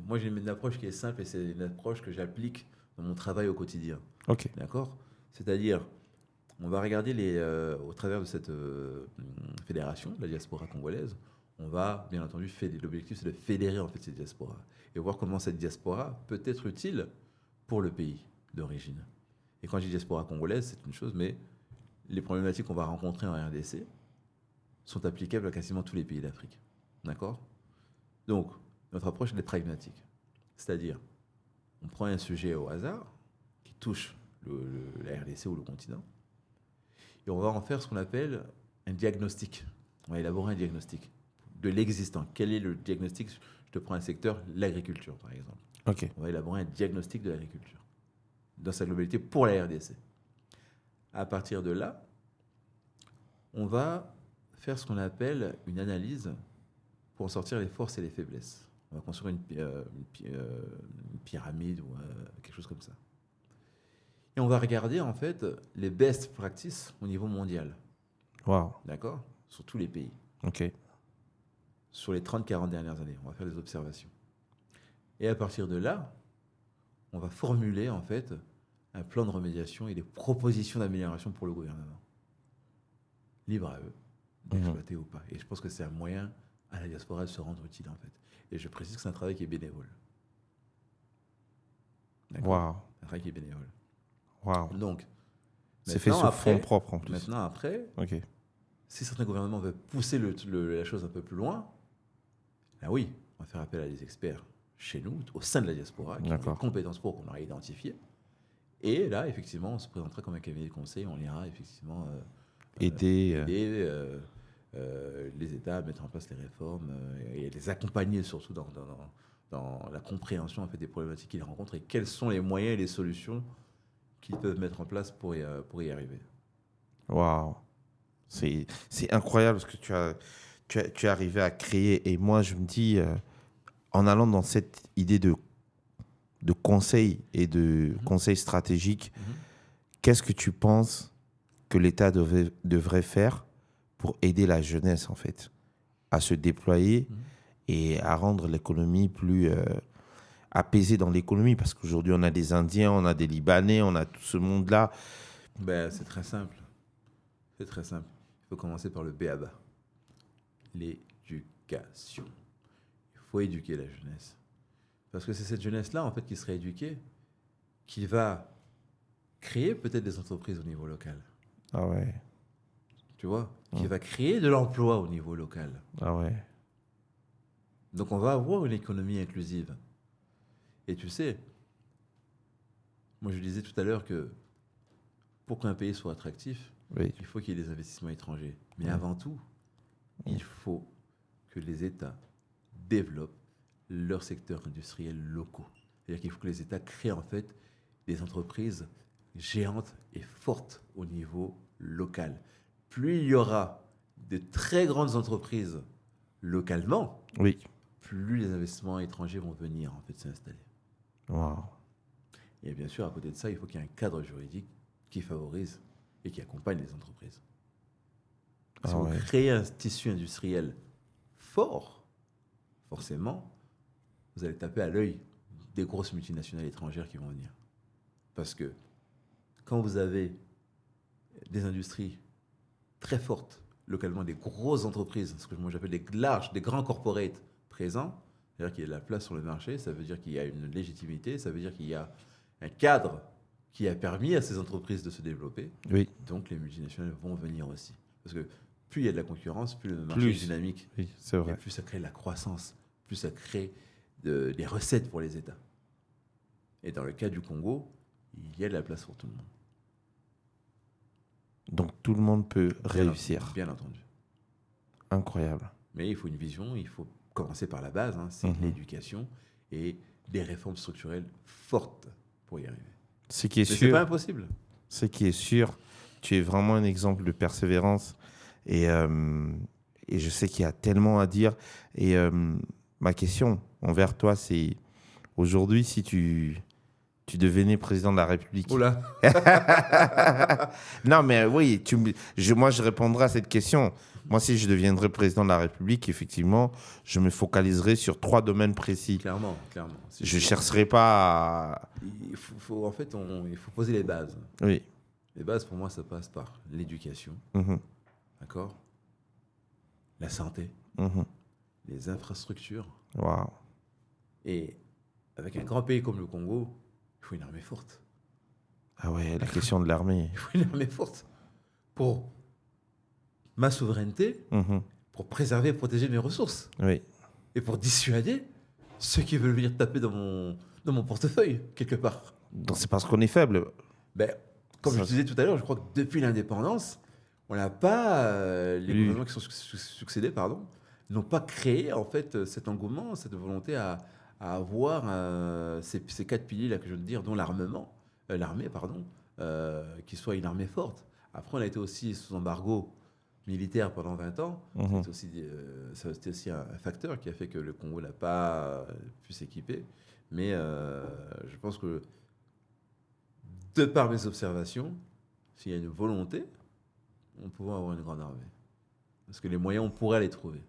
Moi, j'ai une approche qui est simple et c'est une approche que j'applique dans mon travail au quotidien. Ok. D'accord. C'est-à-dire, on va regarder au travers de cette fédération, la diaspora congolaise, on va bien entendu l'objectif, c'est de fédérer en fait cette diaspora et voir comment cette diaspora peut être utile pour le pays d'origine. Et quand je dis diaspora congolaise, c'est une chose, mais les problématiques qu'on va rencontrer en RDC sont applicables à quasiment tous les pays d'Afrique. D'accord? Donc, notre approche, elle est pragmatique. C'est-à-dire, on prend un sujet au hasard qui touche la RDC ou le continent, et on va en faire ce qu'on appelle un diagnostic. On va élaborer un diagnostic de l'existant. Quel est le diagnostic? Je te prends un secteur, l'agriculture, par exemple. Ok. On va élaborer un diagnostic de l'agriculture dans sa globalité pour la RDC. À partir de là, on va faire ce qu'on appelle une analyse pour en sortir les forces et les faiblesses. On va construire une pyramide ou quelque chose comme ça. Et on va regarder en fait les best practices au niveau mondial. Waouh. D'accord? Sur tous les pays. Ok. Sur les 30-40 dernières années. On va faire des observations. Et à partir de là, on va formuler en fait un plan de remédiation et des propositions d'amélioration pour le gouvernement. Libre à eux d'exploiter ou pas. Et je pense que c'est un moyen à la diaspora de se rendre utile en fait. Et je précise que c'est un travail qui est bénévole. D'accord? Waouh. Un travail qui est bénévole. Waouh. Donc, C'est fait sur fonds propres en plus. maintenant après, Ok. si certains gouvernements veulent pousser la chose un peu plus loin, là oui, on va faire appel à des experts chez nous, au sein de la diaspora, qui ont des compétences pour qu'on aura identifié. Et là, effectivement, on se présentera comme un cabinet de conseil, on ira effectivement aider les États à mettre en place les réformes et les accompagner surtout dans la compréhension en fait, des problématiques qu'ils rencontrent et quels sont les moyens et les solutions qu'ils peuvent mettre en place pour y arriver. Waouh. C'est incroyable ce que tu es arrivé à créer. Et moi, je me dis, en allant dans cette idée de conseil et de conseil stratégique, qu'est-ce que tu penses que l'État devrait faire pour aider la jeunesse, en fait, à se déployer et à rendre l'économie plus apaiser dans l'économie? Parce qu'aujourd'hui, on a des Indiens, on a des Libanais, on a tout ce monde-là. Ben, c'est très simple. C'est très simple. Il faut commencer par le B.A.B.A. L'éducation. Il faut éduquer la jeunesse. Parce que c'est cette jeunesse-là, en fait, qui sera éduquée, qui va créer peut-être des entreprises au niveau local. Ah ouais. Tu vois? Qui va créer de l'emploi au niveau local. Ah ouais. Donc, on va avoir une économie inclusive. Et tu sais, moi, je disais tout à l'heure que pour qu'un pays soit attractif, Oui. il faut qu'il y ait des investissements étrangers. Mais avant tout, il faut que les États développent leurs secteurs industriels locaux. C'est-à-dire qu'il faut que les États créent en fait des entreprises géantes et fortes au niveau local. Plus il y aura de très grandes entreprises localement, Oui. plus les investissements étrangers vont venir en fait s'installer. Wow. Et bien sûr, à côté de ça, il faut qu'il y ait un cadre juridique qui favorise et qui accompagne les entreprises. Si vous créez un tissu industriel fort, forcément, vous allez taper à l'œil des grosses multinationales étrangères qui vont venir. Parce que quand vous avez des industries très fortes, localement, des grosses entreprises, ce que moi j'appelle des grands corporates présents, c'est-à-dire qu'il y a de la place sur le marché, ça veut dire qu'il y a une légitimité, ça veut dire qu'il y a un cadre qui a permis à ces entreprises de se développer. Oui. Donc les multinationales vont venir aussi. Parce que plus il y a de la concurrence, plus le marché est dynamique. Oui, c'est vrai. Et plus ça crée de la croissance, plus ça crée des recettes pour les États. Et dans le cas du Congo, il y a de la place pour tout le monde. Donc tout le monde peut réussir. Bien entendu. Incroyable. Mais il faut une vision, il faut commencer par la base, c'est l'éducation et des réformes structurelles fortes pour y arriver. Ce qui est Mais sûr, c'est pas impossible. Ce qui est sûr, tu es vraiment un exemple de persévérance et je sais qu'il y a tellement à dire. Et ma question envers toi, c'est aujourd'hui, si tu devenais président de la République. Oula. Non, mais oui, moi, je répondrai à cette question. Moi, si je deviendrais président de la République, effectivement, je me focaliserai sur 3 domaines précis. Clairement. Je ne chercherai pas à... Il faut poser les bases. Oui. Les bases, pour moi, ça passe par l'éducation, d'accord, la santé, les infrastructures. Waouh. Et avec un grand pays comme le Congo, il faut une armée forte. Ah ouais, la question de l'armée. Il faut une armée forte pour ma souveraineté, pour préserver et protéger mes ressources. Oui. Et pour dissuader ceux qui veulent venir taper dans mon portefeuille, quelque part. Donc c'est parce qu'on est faible. Ben, comme je disais tout à l'heure, je crois que depuis l'indépendance, on n'a pas, les gouvernements qui sont succédés, n'ont pas créé en fait cet engouement, cette volonté à avoir ces 4 piliers là que je veux dire, dont l'armée, qui soit une armée forte. Après, on a été aussi sous embargo militaire pendant 20 ans. C'était aussi un facteur qui a fait que le Congo n'a pas pu s'équiper. Mais je pense que de par mes observations, s'il y a une volonté, on pourra avoir une grande armée. Parce que les moyens, on pourrait les trouver.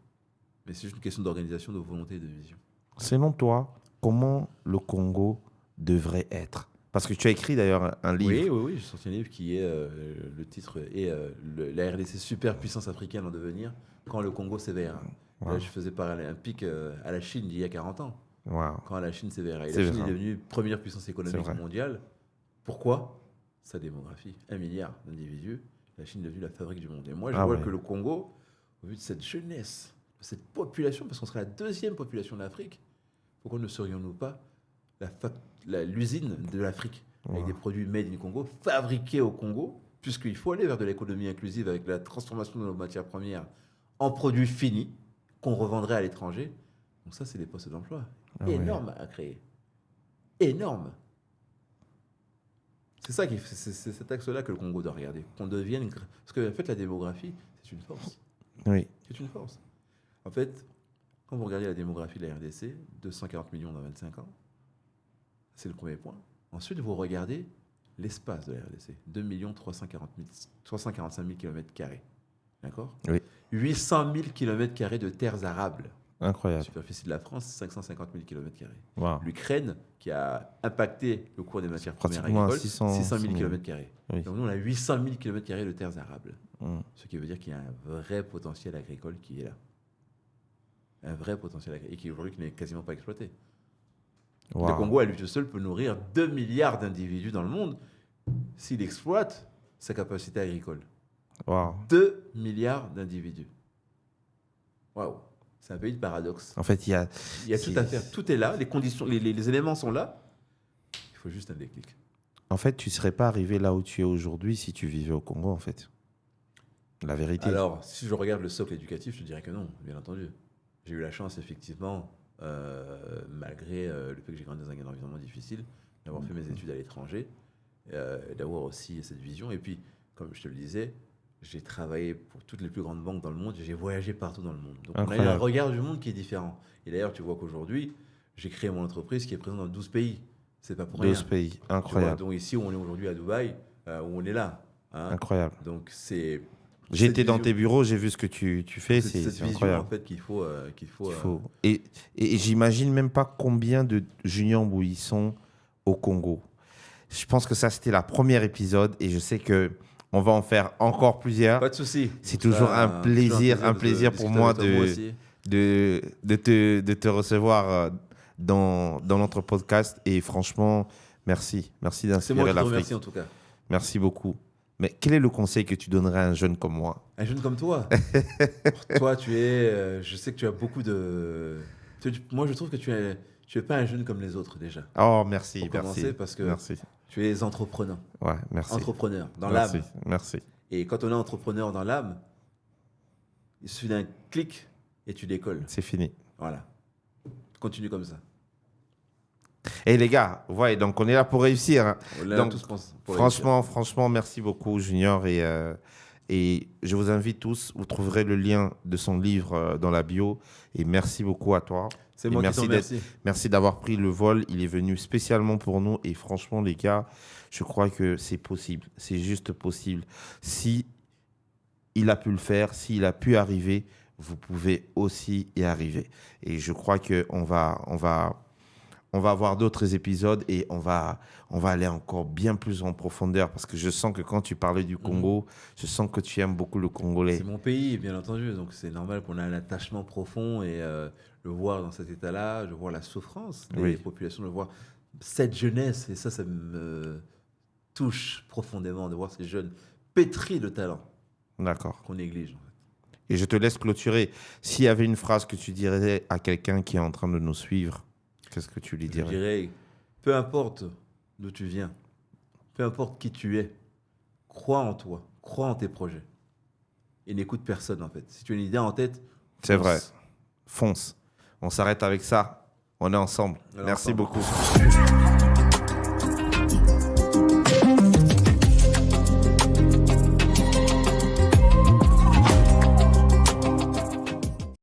Mais c'est juste une question d'organisation, de volonté et de vision. Selon toi, comment le Congo devrait être? Parce que tu as écrit d'ailleurs un livre. Oui, j'ai sorti un livre qui est, le titre est la RDC superpuissance africaine en devenir, quand le Congo s'éveillera. Wow. Là, je faisais paralympique à la Chine d'il y a 40 ans. Wow. Quand la Chine s'éveillera. Et la Chine est devenue première puissance économique mondiale. Pourquoi? Sa démographie. 1 milliard d'individus. La Chine est devenue la fabrique du monde. Et moi, je vois que le Congo, au vu de cette jeunesse, de cette population, parce qu'on serait la 2e population d'Afrique, pourquoi ne serions-nous pas l'usine de l'Afrique, avec des produits made in Congo, fabriqués au Congo, puisqu'il faut aller vers de l'économie inclusive avec la transformation de nos matières premières en produits finis qu'on revendrait à l'étranger. Donc ça, c'est des postes d'emploi énormes à créer. Énormes. C'est cet axe-là que le Congo doit regarder. Qu'on devienne... Parce que, en fait, la démographie, c'est une force. Oui. C'est une force. En fait, quand vous regardez la démographie de la RDC, 240 millions dans 25 ans, c'est le premier point. Ensuite, vous regardez l'espace de la RDC, 2 345 000 km². D'accord ? Oui. 800 000 km² de terres arables. La Incroyable. superficie de la France, 550 000 km². Wow. L'Ukraine, qui a impacté le cours des matières premières Pratiquement agricoles, 600 600 000 000. km². Oui. Donc nous, on a 800 000 km² de terres arables. Mm. Ce qui veut dire qu'il y a un vrai potentiel agricole qui est là. Un vrai potentiel agricole, et qui aujourd'hui n'est quasiment pas exploité. Wow. Le Congo, à lui tout seul, peut nourrir 2 milliards d'individus dans le monde s'il exploite sa capacité agricole. Wow. 2 milliards d'individus. Waouh, c'est un pays de paradoxe. En fait, il y a tout à faire, tout est là, les conditions, les éléments sont là. Il faut juste un déclic. En fait, tu ne serais pas arrivé là où tu es aujourd'hui si tu vivais au Congo, en fait. La vérité. Alors, si je regarde le socle éducatif, je te dirais que non, bien entendu. J'ai eu la chance, effectivement, malgré le fait que j'ai grandi dans un environnement difficile, d'avoir fait mes études à l'étranger, d'avoir aussi cette vision. Et puis, comme je te le disais, j'ai travaillé pour toutes les plus grandes banques dans le monde, et j'ai voyagé partout dans le monde. Donc, on a eu un regard du monde qui est différent. Et d'ailleurs, tu vois qu'aujourd'hui, j'ai créé mon entreprise qui est présente dans 12 pays. C'est pas pour rien. 12 pays, incroyable. Donc ici, où on est aujourd'hui à Dubaï, où on est là. Hein. Incroyable. Donc c'est... J'ai été dans tes bureaux, j'ai vu ce que tu fais, c'est cette vision incroyable. en fait qu'il faut. Et j'imagine même pas combien de juniors ils sont au Congo. Je pense que ça, c'était la première épisode et je sais que on va en faire encore plusieurs. Pas de souci. C'est toujours un plaisir pour moi de te recevoir dans notre podcast. Et franchement, merci. Merci d'inspirer l'Afrique. C'est moi qui te remercie en tout cas. Merci beaucoup. Mais quel est le conseil que tu donnerais à un jeune comme moi? Un jeune comme toi. Toi, tu es... je sais que tu as beaucoup de... Moi, je trouve que tu es pas un jeune comme les autres déjà. Oh, merci. Pour commencer, parce que tu es entrepreneur. Ouais, merci. Entrepreneur, dans l'âme. Merci. Et quand on est entrepreneur dans l'âme, il suffit d'un clic et tu décolles. C'est fini. Voilà. Continue comme ça. Et les gars, ouais, donc on est là pour réussir. Hein. Donc, franchement, merci beaucoup, Junior. Et je vous invite tous, vous trouverez le lien de son livre dans la bio. Et merci beaucoup à toi. C'est moi qui te remercie. Merci d'avoir pris le vol. Il est venu spécialement pour nous. Et franchement, les gars, je crois que c'est possible. C'est juste possible. Si il a pu le faire, s'il a pu arriver, vous pouvez aussi y arriver. Et je crois qu'on va avoir d'autres épisodes et on va aller encore bien plus en profondeur parce que je sens que quand tu parlais du Congo, je sens que tu aimes beaucoup le Congolais. C'est mon pays, bien entendu, donc c'est normal qu'on ait un attachement profond et le voir dans cet état-là, je vois la souffrance des populations, de voir cette jeunesse et ça me touche profondément de voir ces jeunes pétris de talent. D'accord. Qu'on néglige. En fait. Et je te laisse clôturer. S'il y avait une phrase que tu dirais à quelqu'un qui est en train de nous suivre, qu'est-ce que tu lui dirais? Je dirais, peu importe d'où tu viens, peu importe qui tu es, crois en toi, crois en tes projets. Et n'écoute personne, en fait. Si tu as une idée en tête, c'est vrai. Fonce. On s'arrête avec ça. On est ensemble. Merci beaucoup.